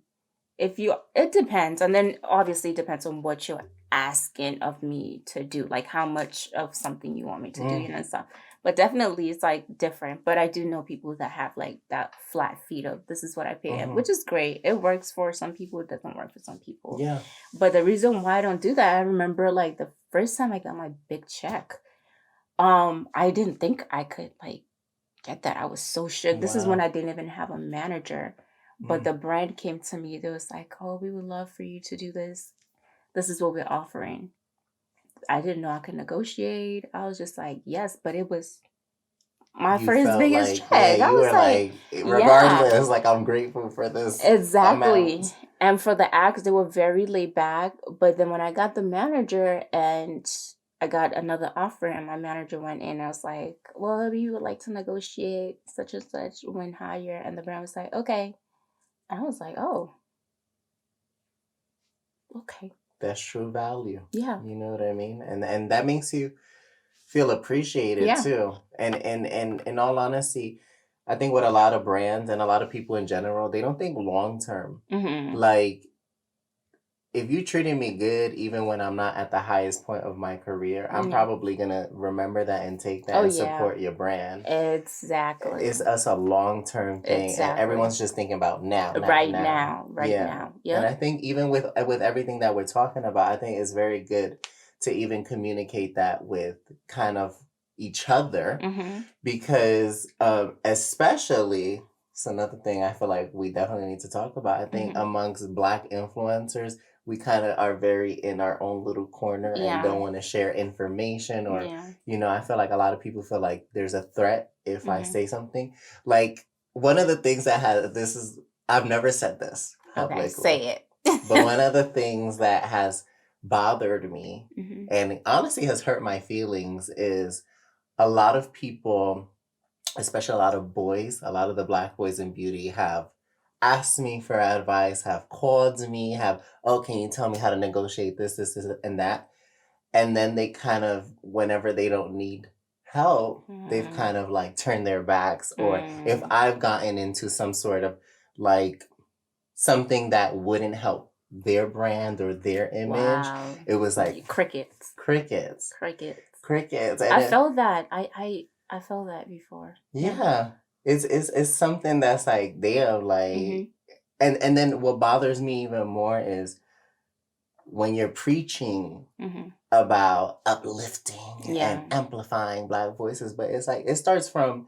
it depends. And then obviously it depends on what you're asking of me to do, like how much of something you want me to do and stuff. But definitely it's like different. But I do know people that have like that flat fee of this is what I pay, which is great. It works for some people. It doesn't work for some people. Yeah. But the reason why I don't do that, I remember like the first time I got my big check, I didn't think I could like get that. I was so shook. This is when I didn't even have a manager. But the brand came to me. They was like, oh, we would love for you to do this. This is what we're offering. I didn't know I could negotiate. I was just like, yes, but it was my first biggest check. Yeah, I was like, regardless, like I'm grateful for this. Exactly. Amount. And for the acts, they were very laid back. But then when I got the manager and I got another offer and my manager went in, I was like, well, we would like to negotiate such and such, went higher. And the brand was like, okay. I was like, oh, okay. That's true value. Yeah. You know what I mean? And that makes you feel appreciated too. And in all honesty, I think with a lot of brands and a lot of people in general, they don't think long term. Like, if you treated me good, even when I'm not at the highest point of my career, I'm probably going to remember that and take that and support your brand. Exactly. It's us a long-term thing. Exactly. And everyone's just thinking about now. Right now. Yeah. And I think even with everything that we're talking about, I think it's very good to even communicate that with kind of each other. Because especially, it's another thing I feel like we definitely need to talk about. I think amongst Black influencers, we kind of are very in our own little corner and don't want to share information or, I feel like a lot of people feel like there's a threat if I say something. Like, one of the things I've never said this publicly. Okay, say it. But one of the things that has bothered me and honestly has hurt my feelings is a lot of people, especially a lot of boys, a lot of the Black boys in beauty have asked me for advice, have called me, can you tell me how to negotiate this, and that? And then they kind of, whenever they don't need help, they've kind of like turned their backs. Or if I've gotten into some sort of like something that wouldn't help their brand or their image, it was like crickets. And I felt that. I felt that before. Yeah. It's something that's like damn, like and then what bothers me even more is when you're preaching about uplifting and amplifying Black voices, but it's like it starts from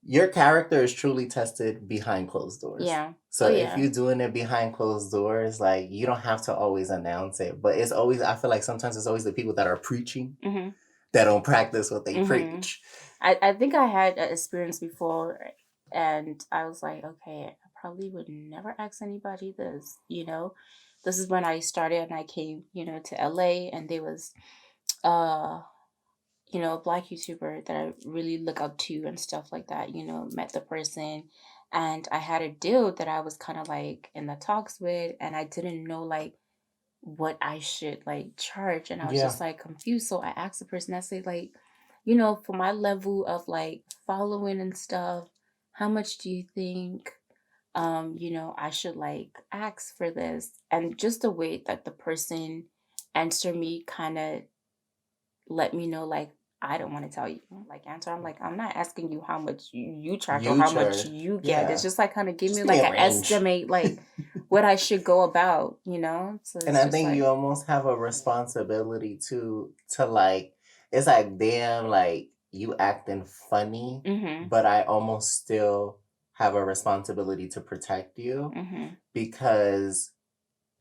your character is truly tested behind closed doors. Yeah. So if you're doing it behind closed doors, like you don't have to always announce it, but it's always, I feel like sometimes it's always the people that are preaching that don't practice what they preach. I think I had an experience before and I was like, okay, I probably would never ask anybody this, this is when I started and I came, to LA, and there was uh a black YouTuber that I really look up to and stuff like that, met the person, and I had a deal that I was kind of like in the talks with, and I didn't know like what I should like charge, and I was Yeah. just like confused. So I asked the person, I said like, for my level of like following and stuff, how much do you think I should like ask for this? And just the way that the person answered me kind of let me know like I don't want to tell you like answer. I'm like, I'm not asking you how much you charge or You how much charge. you get. Yeah. It's just like kind of give Just me give me like a an range. estimate like what I should go about, So And it's I just think like, you almost have a responsibility to like, it's like, damn, like you acting funny, but I almost still have a responsibility to protect you because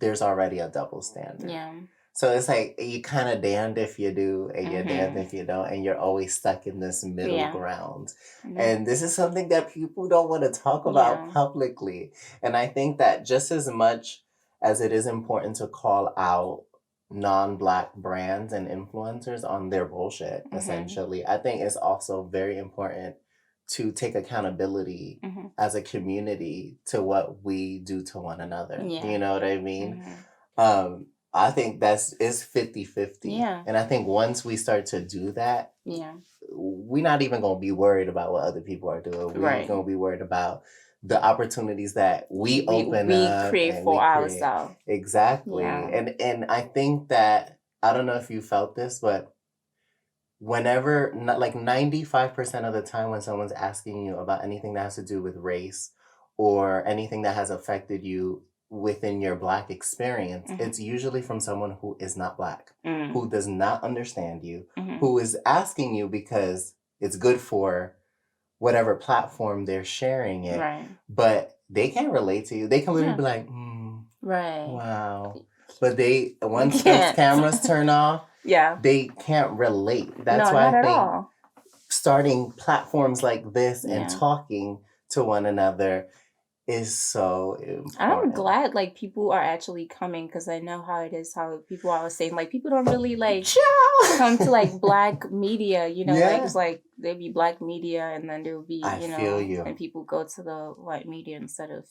there's already a double standard. yeah. So it's like you kind of damned if you do and you're damned if you don't, and you're always stuck in this middle ground. And this is something that people don't want to talk about publicly. And I think that just as much as it is important to call out non-Black brands and influencers on their bullshit, essentially, I think it's also very important to take accountability as a community to what we do to one another. Yeah. You know what I mean? I think it's 50-50. Yeah. And I think once we start to do that, we're not even going to be worried about what other people are doing. We're going to be worried about the opportunities that we open up create and for we create. ourselves. Exactly. Yeah. And I think that, I don't know if you felt this, but whenever, like 95% of the time when someone's asking you about anything that has to do with race or anything that has affected you within your Black experience, it's usually from someone who is not Black, who does not understand you, who is asking you because it's good for whatever platform they're sharing it, but they can't relate to you. They can literally be like, wow. But once those cameras turn off, they can't relate. That's why I think starting platforms like this and talking to one another is so important. And I'm glad like people are actually coming, because I know how it is, how people are saying like people don't really like come to like Black media, like it's like there'd be Black media and then there'll be, feel you. and people go to the white media instead of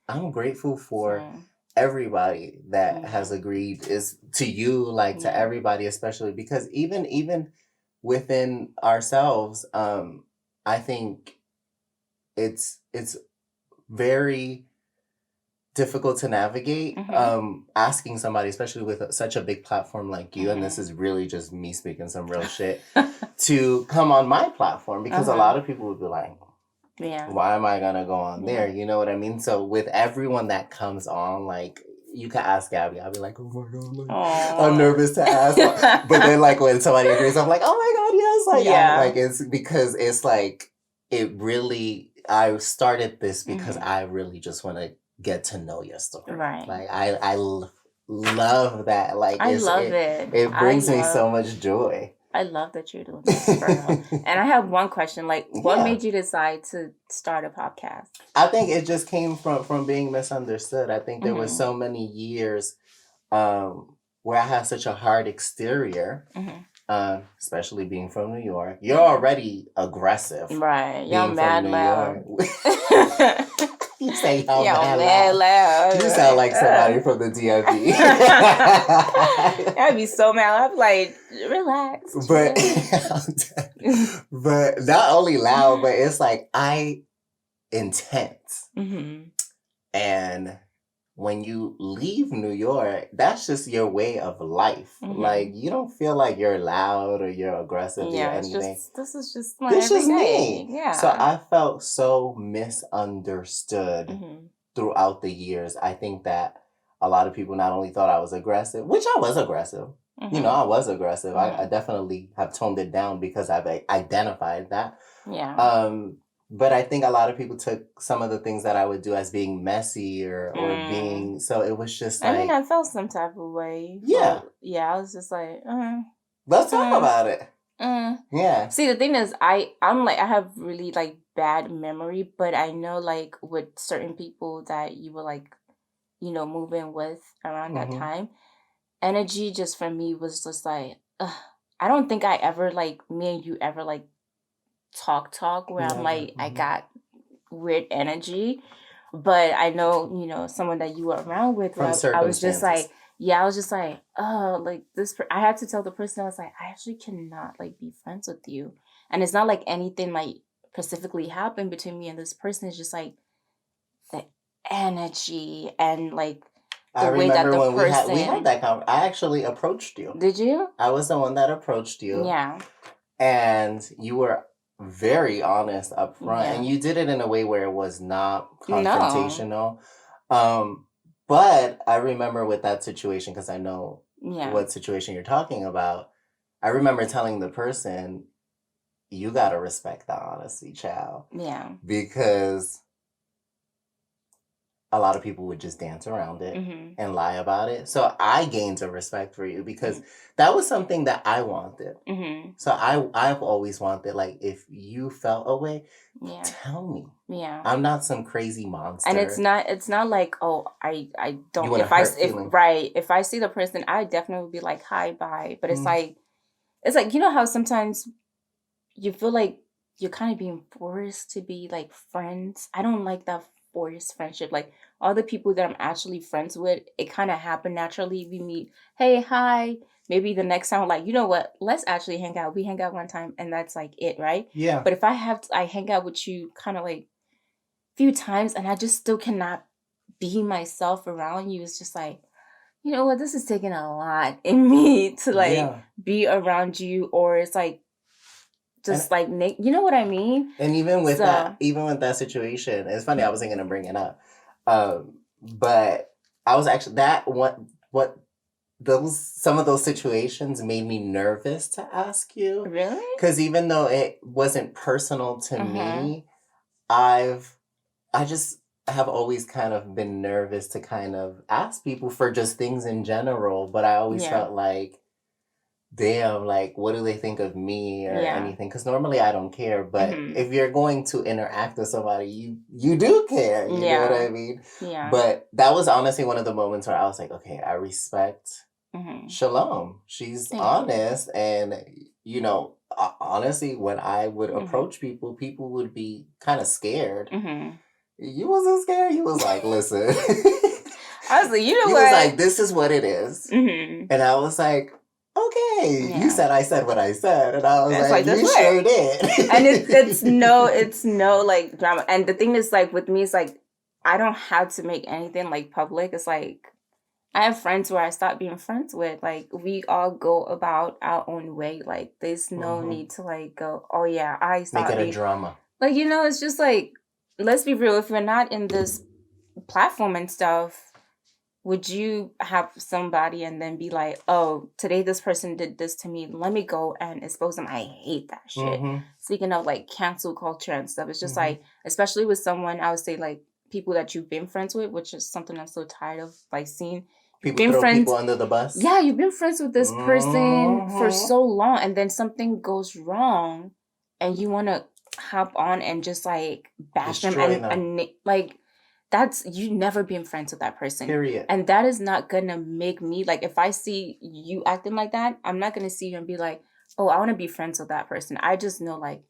I'm grateful for everybody that has agreed is to you, like to everybody, especially because even within ourselves, I think it's very difficult to navigate asking somebody, especially with such a big platform like you, and this is really just me speaking some real shit, to come on my platform, because a lot of people would be like, why am I gonna go on there? You know what I mean? So with everyone that comes on, like, you can ask Gabby. I'll be like, oh my God, like, I'm nervous to ask. But then like when somebody agrees, I'm like, oh my God, yes. Like, it's because it's like, it really, I started this because I really just want to get to know your story. Right. Like, I love that. Like, I love it. It brings me so much joy. I love that you're doing this, Virgo. And I have one question. Like, what made you decide to start a podcast? I think it just came from being misunderstood. I think there was so many years where I had such a hard exterior, especially being from New York. You're already aggressive. Right. Y'all mad loud. You say y'all mad loud. You sound like somebody from the DMV. I'd be so mad. I'd be like, relax. But not only loud, but it's like intense. And when you leave New York, that's just your way of life. Like, you don't feel like you're loud or you're aggressive or anything. This is just my everyday. Me. So I felt so misunderstood throughout the years. I think that a lot of people not only thought I was aggressive, which I was aggressive. You know, I was aggressive. I definitely have toned it down because I've identified that. But I think a lot of people took some of the things that I would do as being messy or being, so it was just like, I mean, I felt some type of way. Yeah. I was just like, let's talk about it. Yeah. See, the thing is, I'm like, I have really like bad memory, but I know like with certain people that you will like, moving with around that Mm-hmm. time, energy just for me was just like, ugh. I don't think I ever like me and you ever like talk where I'm Never. like I Mm-hmm. got weird energy. But I know, someone that you were around with From where I was just circumstances. like, yeah, I was just like, oh, like I had to tell the person, I was like, I actually cannot like be friends with you. And it's not like anything like specifically happened between me and this person. It's just like the energy and like I the way that remember the when we had person, that I actually approached you. did you? I was the one that approached you, Yeah. and you were very honest up front, Yeah. and you did it in a way where it was not No. confrontational. Um, but I remember with that situation, because I know Yeah. what situation you're talking about. I remember telling the person, "You gotta respect the honesty, child," Yeah. because a lot of people would just dance around it Mm-hmm. and lie about it. So I gained a respect for you because Mm-hmm. that was something that I wanted. Mm-hmm. So I've always wanted, like, if you felt away, Yeah. tell me. Yeah. I'm not some crazy And monster. it's not like, oh, I You don't, want a hurt feeling. if I see the person, I definitely would be like, hi, bye. But Mm. it's like, you know how sometimes you feel like you're kind of being forced to be like friends. I don't like that forced friendship. Like all the people that I'm actually friends with, it kind of happened naturally. We meet, hey, hi. Maybe the next time, like, you know what? Let's actually hang out. We hang out one time, and that's like it, right? Yeah. But if I hang out with you, kind of like few times, and I just still cannot be myself around you, it's just like, you know what? This is taking a lot in me to like Yeah. be around you, or it's like just like you know what I mean? And even with that situation, it's funny, I wasn't gonna bring it up. But I was actually what some of those situations made me nervous to ask you. Really? Because even though it wasn't personal to me, I just have always kind of been nervous to kind of ask people for just things in general, but I always felt like, damn, like, what do they think of me or anything? Because normally I don't care, but if you're going to interact with somebody, you do care. You know what I mean? Yeah. But that was honestly one of the moments where I was like, okay, I respect Shalom. She's honest, and honestly, when I would approach people would be kind of scared. You wasn't scared. You was like, listen. I was like, you know you what? was like, this is what it is. And I was like, okay. Yeah. You said I said what I said. And I was like, you right. sure did. And it's no like drama. And the thing is, like, with me, it's like, I don't have to make anything like public. It's like, I have friends where I stopped being friends with. Like, we all go about our own way. Like, there's no need to like go, oh yeah, I stopped Make it a drama. Like, it's just like, let's be real. If you're not in this platform and stuff, would you have somebody and then be like, oh, today this person did this to me, let me go and expose them? I hate that shit. Speaking of like cancel culture and stuff, it's just like, especially with someone, I would say like people that you've been friends with, which is something I'm so tired of, like seeing people throw people under the bus. Yeah, you've been friends with this person for so long, and then something goes wrong and you want to hop on and just like bash them and like, that's, you never been friends with that person. Period. And that is not gonna make me, like, if I see you acting like that, I'm not gonna see you and be like, oh, I want to be friends with that person. I just know, like,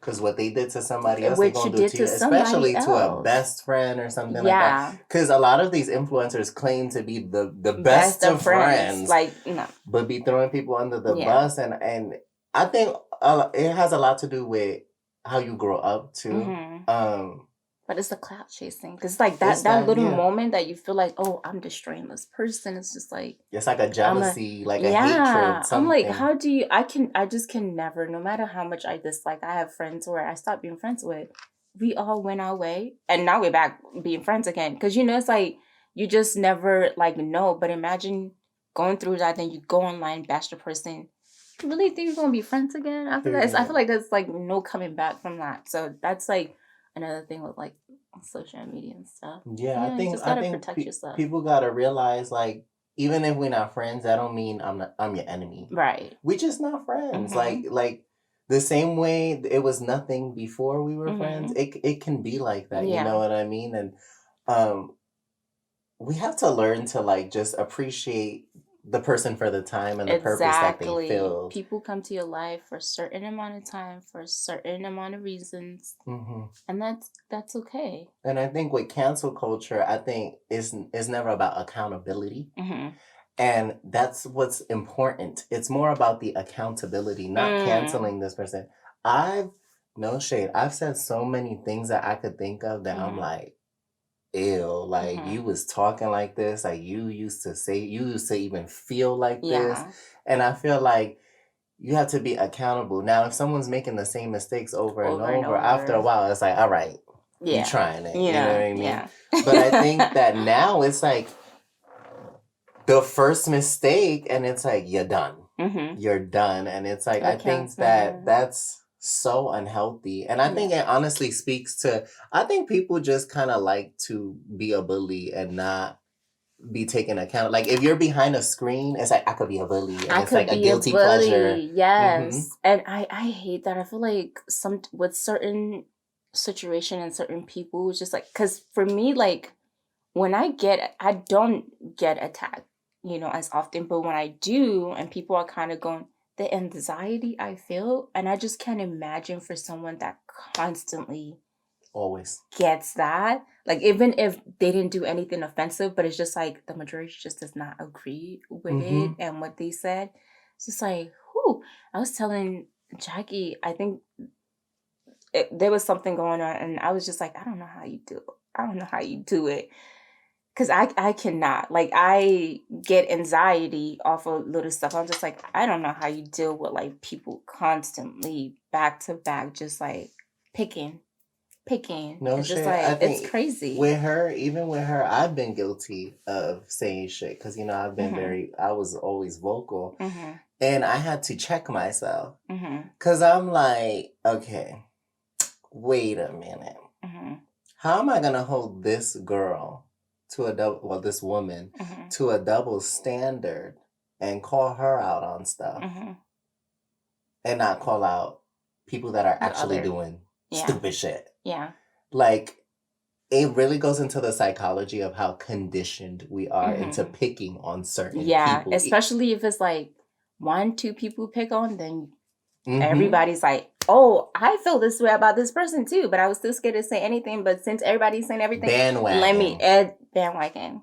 because what they did to somebody else, they're going to do to you, especially to a best friend or something like that. Because a lot of these influencers claim to be the best of friends. Like, no. But be throwing people under the bus. And I think it has a lot to do with how you grow up, too. But it's the clout chasing. Because it's like that little moment that you feel like, oh, I'm destroying this person. It's just like, it's like a jealousy, like a hatred. Something. I'm like, how do you, I just can never, no matter how much I dislike, I have friends where I stopped being friends with. We all went our way. And now we're back being friends again. Because, it's like, you just never like know. But imagine going through that, then you go online, bash the person. You really think you're going to be friends again after that? I feel like there's like no coming back from that. So that's like another thing with like social media and stuff. Yeah, I think protect yourself. People gotta realize, like, even if we're not friends, that don't mean I'm your enemy. Right. We just not friends. Like the same way it was nothing before we were friends. It can be like that. You know what I mean? And we have to learn to like just appreciate the person for the time and the purpose that they Exactly. filled. People come to your life for a certain amount of time, for a certain amount of reasons, and that's okay. And I think with cancel culture, I think is never about accountability. And that's what's important. It's more about the accountability, not canceling this person. No shade, I've said so many things that I could think of that I'm like, ew, like you was talking like this, like you used to even feel like this. And I feel like you have to be accountable. Now, if someone's making the same mistakes over and over, after a while, it's like, all right, you trying it. You know what I mean? But I think that now it's like the first mistake, and it's like, you're done. You're done. And it's like, I think that that's so unhealthy. And I think it honestly speaks to, I think people just kind of like to be a bully and not be taken account. Like if you're behind a screen, it's like I could be a bully, and it's like a guilty pleasure. Yes, and I hate that. I feel like with certain situation and certain people, it's just like, because for me, like when I don't get attacked, as often, but when I do, and people are kind of going, the anxiety I feel, and I just can't imagine for someone that constantly always gets that, like even if they didn't do anything offensive, but it's just like the majority just does not agree with it and what they said. It's just like, whew. I was telling Jackie, I think there was something going on, and I was just like, I don't know how you do it. Because I cannot, like, I get anxiety off of little stuff. I'm just like, I don't know how you deal with like people constantly back to back, just like picking. No It's shit. just like, I think it's crazy. even with her, I've been guilty of saying shit because I've been I was always vocal, and I had to check myself because I'm like, okay, wait a minute, how am I gonna hold this girl to this woman to a double standard and call her out on stuff and not call out people that are actually doing stupid shit? Like, it really goes into the psychology of how conditioned we are into picking on certain people. Especially if it's like 1-2 people pick on, then everybody's like, oh, I feel this way about this person too, but I was too scared to say anything. But since everybody's saying everything, bandwagon.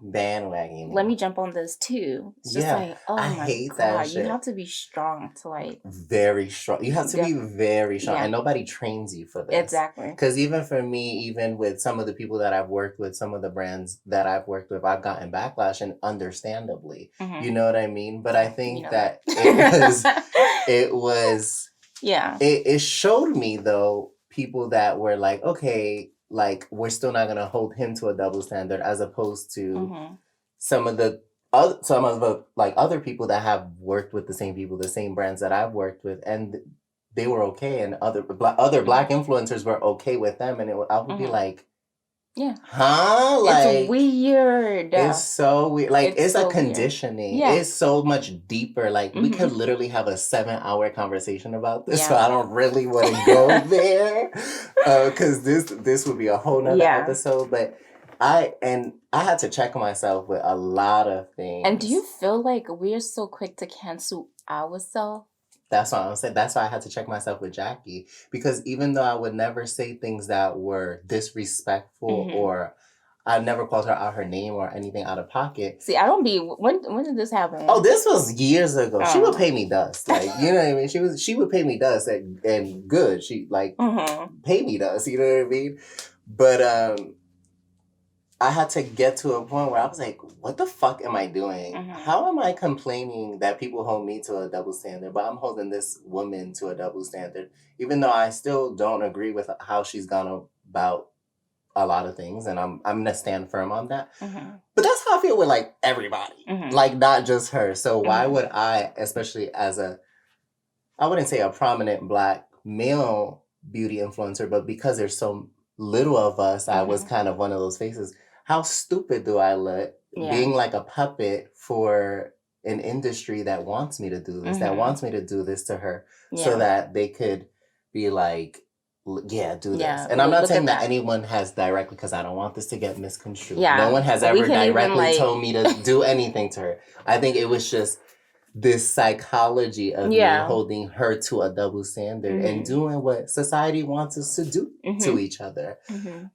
Let me jump on this too. It's just like, oh I hate God, that shit. You have to be strong to like. Very strong. You have to be very strong, and nobody trains you for this. Exactly. Because even for me, even with some of the people that I've worked with, some of the brands that I've worked with, I've gotten backlash, and understandably, you know what I mean. But I think that it was. Yeah. It showed me though people that were like, okay, like we're still not gonna hold him to a double standard, as opposed to some of the like other people that have worked with the same people, the same brands that I've worked with, and they were okay, and other Black influencers were okay with them, and I would be like, yeah, huh? Like, it's weird. It's so weird. Like, it's so a conditioning. Yeah. It's so much deeper. Like, we could literally have a 7-hour conversation about this. Yeah. So I don't really want to go there, because this would be a whole nother episode. But I had to check myself with a lot of things. And do you feel like we're so quick to cancel ourselves? That's what I'm saying. That's why I had to check myself with Jackie, because even though I would never say things that were disrespectful or I never called her out her name or anything out of pocket. See, I don't be. When did this happen? Oh, this was years ago. She would pay me dust, like, you know what I mean. She would pay me dust, and good. She like pay me dust. You know what I mean. But I had to get to a point where I was like, what the fuck am I doing? How am I complaining that people hold me to a double standard, but I'm holding this woman to a double standard, even though I still don't agree with how she's gone about a lot of things, and I'm gonna stand firm on that. But that's how I feel with like everybody, like not just her. So why would I, especially as I wouldn't say a prominent Black male beauty influencer, but because there's so little of us, I was kind of one of those faces. How stupid do I look being like a puppet for an industry that wants me to do this, that wants me to do this to her, so that they could be like, do this. Yeah, And I'm not look saying at that that. anyone has directly, because I don't want this to get misconstrued. No Yeah, one has we ever can even directly like, told me to do anything to her. I think it was just this psychology of me yeah. holding her to a double standard and Mhm. doing what society wants us to do to Mhm. each other. Mhm.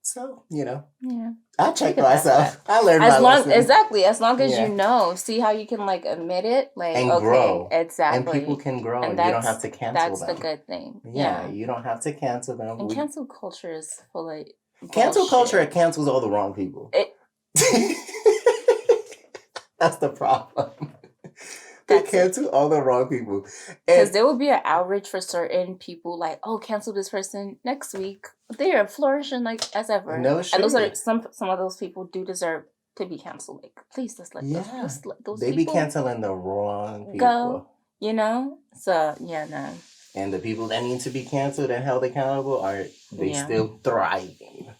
So, you know, Yeah. I We checked can pass myself. that. I learned As my long, lesson. exactly, as long as you Yeah. know, see how you can like admit it, like, And okay, grow. And exactly. people can grow. And You don't have to cancel that's the them. good thing. Yeah, Yeah. you don't have to cancel them. And cancel culture is full of Cancel culture bullshit. cancels all the wrong people. It, That's the problem. They that's it. cancel all the wrong people. Because And there will be an outrage for certain people, like, oh, cancel this person next week. They are flourishing like as ever. no And those are shit. some of those people do deserve to be canceled. Like, please, let's let those They be people canceling the wrong people. go. You know? So yeah, no. And the people that need to be canceled and held accountable are still thriving.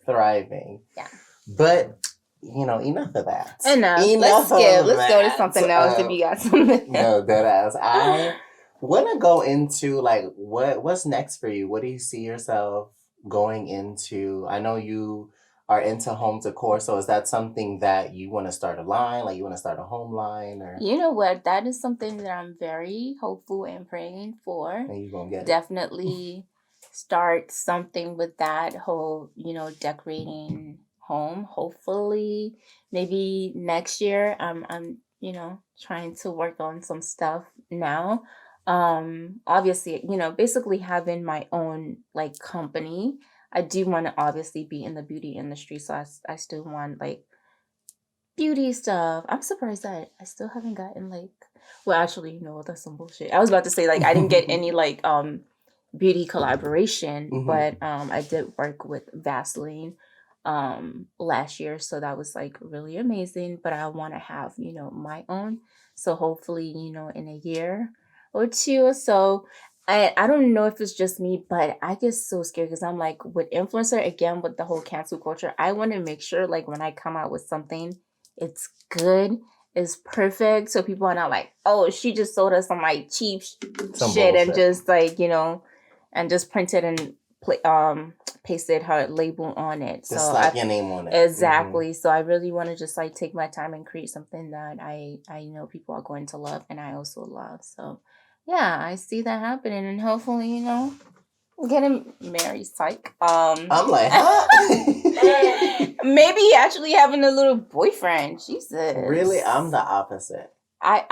Thriving. Yeah. But you know, enough of that. Enough. Let's skip. Let's go to something else if you got something. No, deadass. I want to go into like what's next for you. What do you see yourself going into? I know you are into home decor, so is that something that you want to start a line? Like you want to start a home line, or You know what? That is something that I'm very hopeful and praying for. and you gonna get Definitely start something with that whole, decorating home. Hopefully, maybe next year. I'm trying to work on some stuff now. Obviously, basically having my own like company. I do want to obviously be in the beauty industry, so I still want like beauty stuff. I'm surprised that I still haven't gotten like, well, actually, that's some bullshit. I was about to say like I didn't get any like beauty collaboration, but I did work with Vaseline last year, so that was like really amazing. But I want to have my own, so hopefully in a year or two or so. I don't know if it's just me, but I get so scared because I'm like with influencer again with the whole cancel culture. I want to make sure like when I come out with something, it's good, it's perfect, so people are not like, oh, she just sold us some like cheap shit and just like and just printed and pasted her label on it. Just slap your name on it. Exactly. So I really want to just like take my time and create something that I know people are going to love and I also love. So yeah, I see that happening and hopefully, getting married, psych. I'm like, huh? Maybe actually having a little boyfriend. Jesus. Really? I'm the opposite. I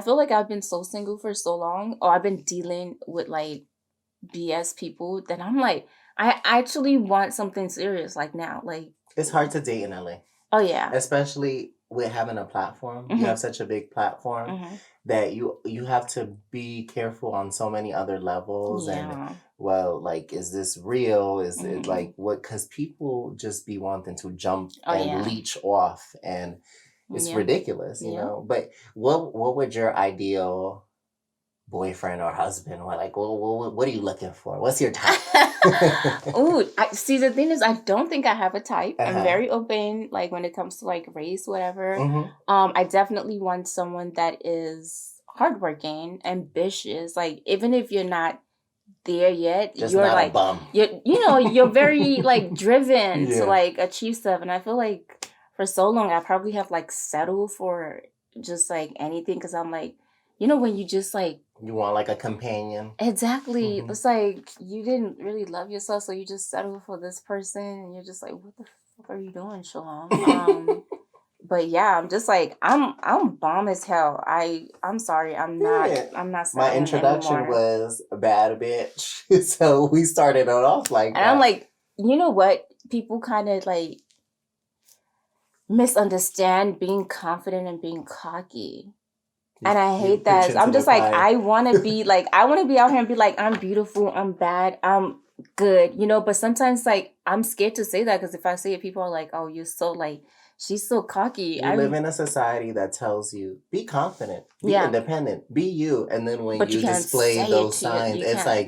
feel like I've been so single for so long, or I've been dealing with like BS people that I'm like, I actually want something serious like now. Like it's hard to date in LA. Oh yeah. Especially with having a platform. You have such a big platform that you have to be careful on so many other levels. Yeah. And well, like, is this real? Is it like what? Because people just be wanting to jump and leech off, and it's ridiculous, you know. But what would your ideal boyfriend or husband, or like, what are you looking for? What's your type? Ooh, see, the thing is, I don't think I have a type. I'm very open, like when it comes to like race, whatever. I definitely want someone that is hardworking, ambitious. Like even if you're not there yet, just you're not like a bum. You're very like driven to like achieve stuff. And I feel like for so long I probably have like settled for just like anything because I'm like, when you just like you want like a companion. Exactly. It's like you didn't really love yourself, so you just settle for this person and you're just like, what the fuck are you doing, Shalom? But yeah, I'm just like I'm bomb as hell. I'm sorry, I'm not my introduction anymore. Was a bad bitch. So we started it off like and that. I'm like, you know what? People kind of like misunderstand being confident and being cocky. And I hate that. So I'm just like, I want to be like, I want to be out here and be like, I'm beautiful, I'm bad, I'm good, but sometimes like, I'm scared to say that because if I say it, people are like, oh, you're so like, she's so cocky. We live in a society that tells you, be confident, be independent, be you. And then when you display those signs, it's like,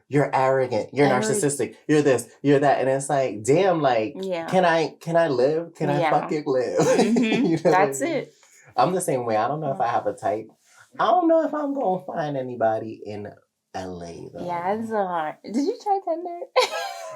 you're arrogant, you're narcissistic, you're this, you're that. And it's like, damn, like, can I live? Can I fucking live? That's it. I'm the same way. I don't know if I have a type. I don't know if I'm going to find anybody in LA though. Yeah, it's so hard. Did you try Tinder?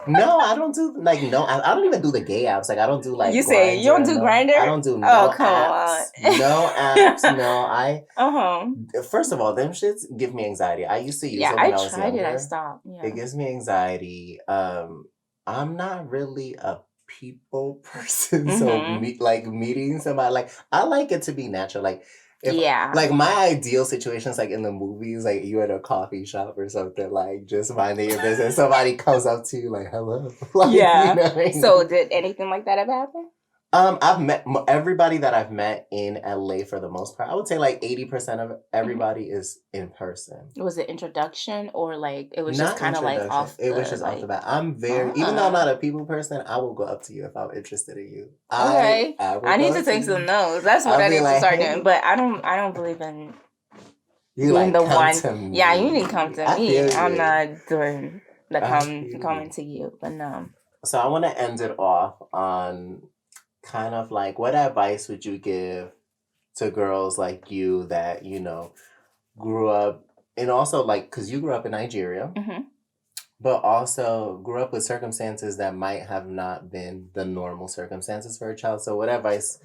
No, I don't do like no. I don't even do the gay apps. Like I don't do like. You say you don't do no, Grindr? I don't do no Oh, come apps. on. No apps. No, I. Uh-huh. First of all, them shits give me anxiety. I used to use Yeah, them when I I was tried it. I younger. stopped. Yeah. It gives me anxiety. I'm not really a people person, so meeting somebody, like I like it to be natural. Like if like my ideal situations, like in the movies, like you at a coffee shop or something, like just minding your business. Somebody comes up to you like, "Hello." Like, yeah. You know what I mean? So did anything like that ever happen? I've met everybody that I've met in LA for the most part. I would say like 80% of everybody is in person. Was it introduction or like it was Not just kind of like off? It was just off the bat. I'm very even though I'm not a people person, I will go up to you if I'm interested in you. Okay, I need to take some notes. That's what I need to start doing. But I don't believe in you being the one. To me. Yeah, you need to come to me. I'm not doing the coming to you. But no. So I want to end it off on kind of like, what advice would you give to girls like you that, you know, grew up, and also like, because you grew up in Nigeria, but also grew up with circumstances that might have not been the normal circumstances for a child. So what advice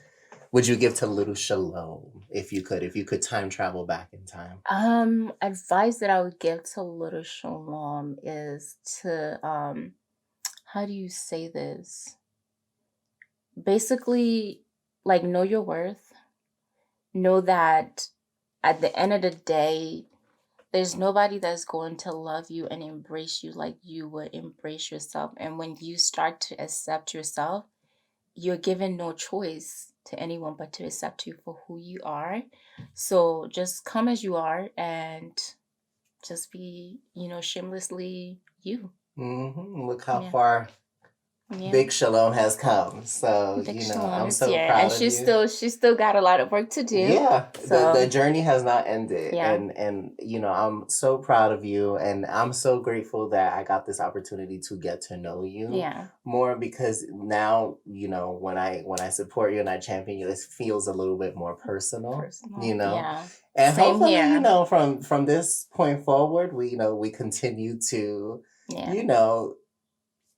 would you give to little Shalom if you could time travel back in time? Advice that I would give to little Shalom is to, how do you say this? Basically, like, know your worth. Know that at the end of the day, there's nobody that's going to love you and embrace you like you would embrace yourself. And when you start to accept yourself, you're given no choice to anyone but to accept you for who you are. So just come as you are and just be, shamelessly you. Look how far Big Shalom has come. So, I'm so proud of you. And she's still got a lot of work to do. Yeah. So the journey has not ended. Yeah. And I'm so proud of you, and I'm so grateful that I got this opportunity to get to know you more, because now, when I support you and I champion you, it feels a little bit more personal. Yeah. And same hopefully, here. From this point forward, we continue to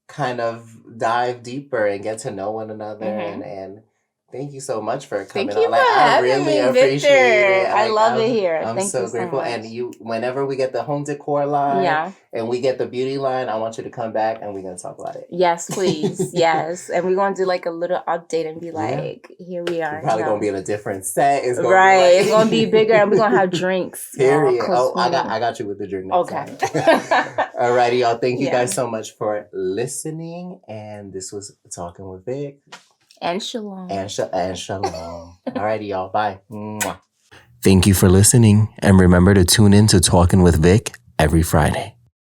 kind of dive deeper and get to know one another. And thank you so much for coming on. I really appreciate it. I love it here. I'm so grateful. And whenever we get the home decor line and we get the beauty line, I want you to come back and we're gonna talk about it. Yes, please. Yes. And we're gonna do like a little update and be like, here we are. We're probably gonna be in a different set. It's gonna be it's gonna be bigger, and we're gonna have drinks. Period. I got you with the drink next time. Alrighty, y'all. Thank you guys so much for listening. And this was Talking with Vic. And Shalom. And Shalom. Alrighty, y'all. Bye. Mwah. Thank you for listening. And remember to tune in to Talking with Vic every Friday.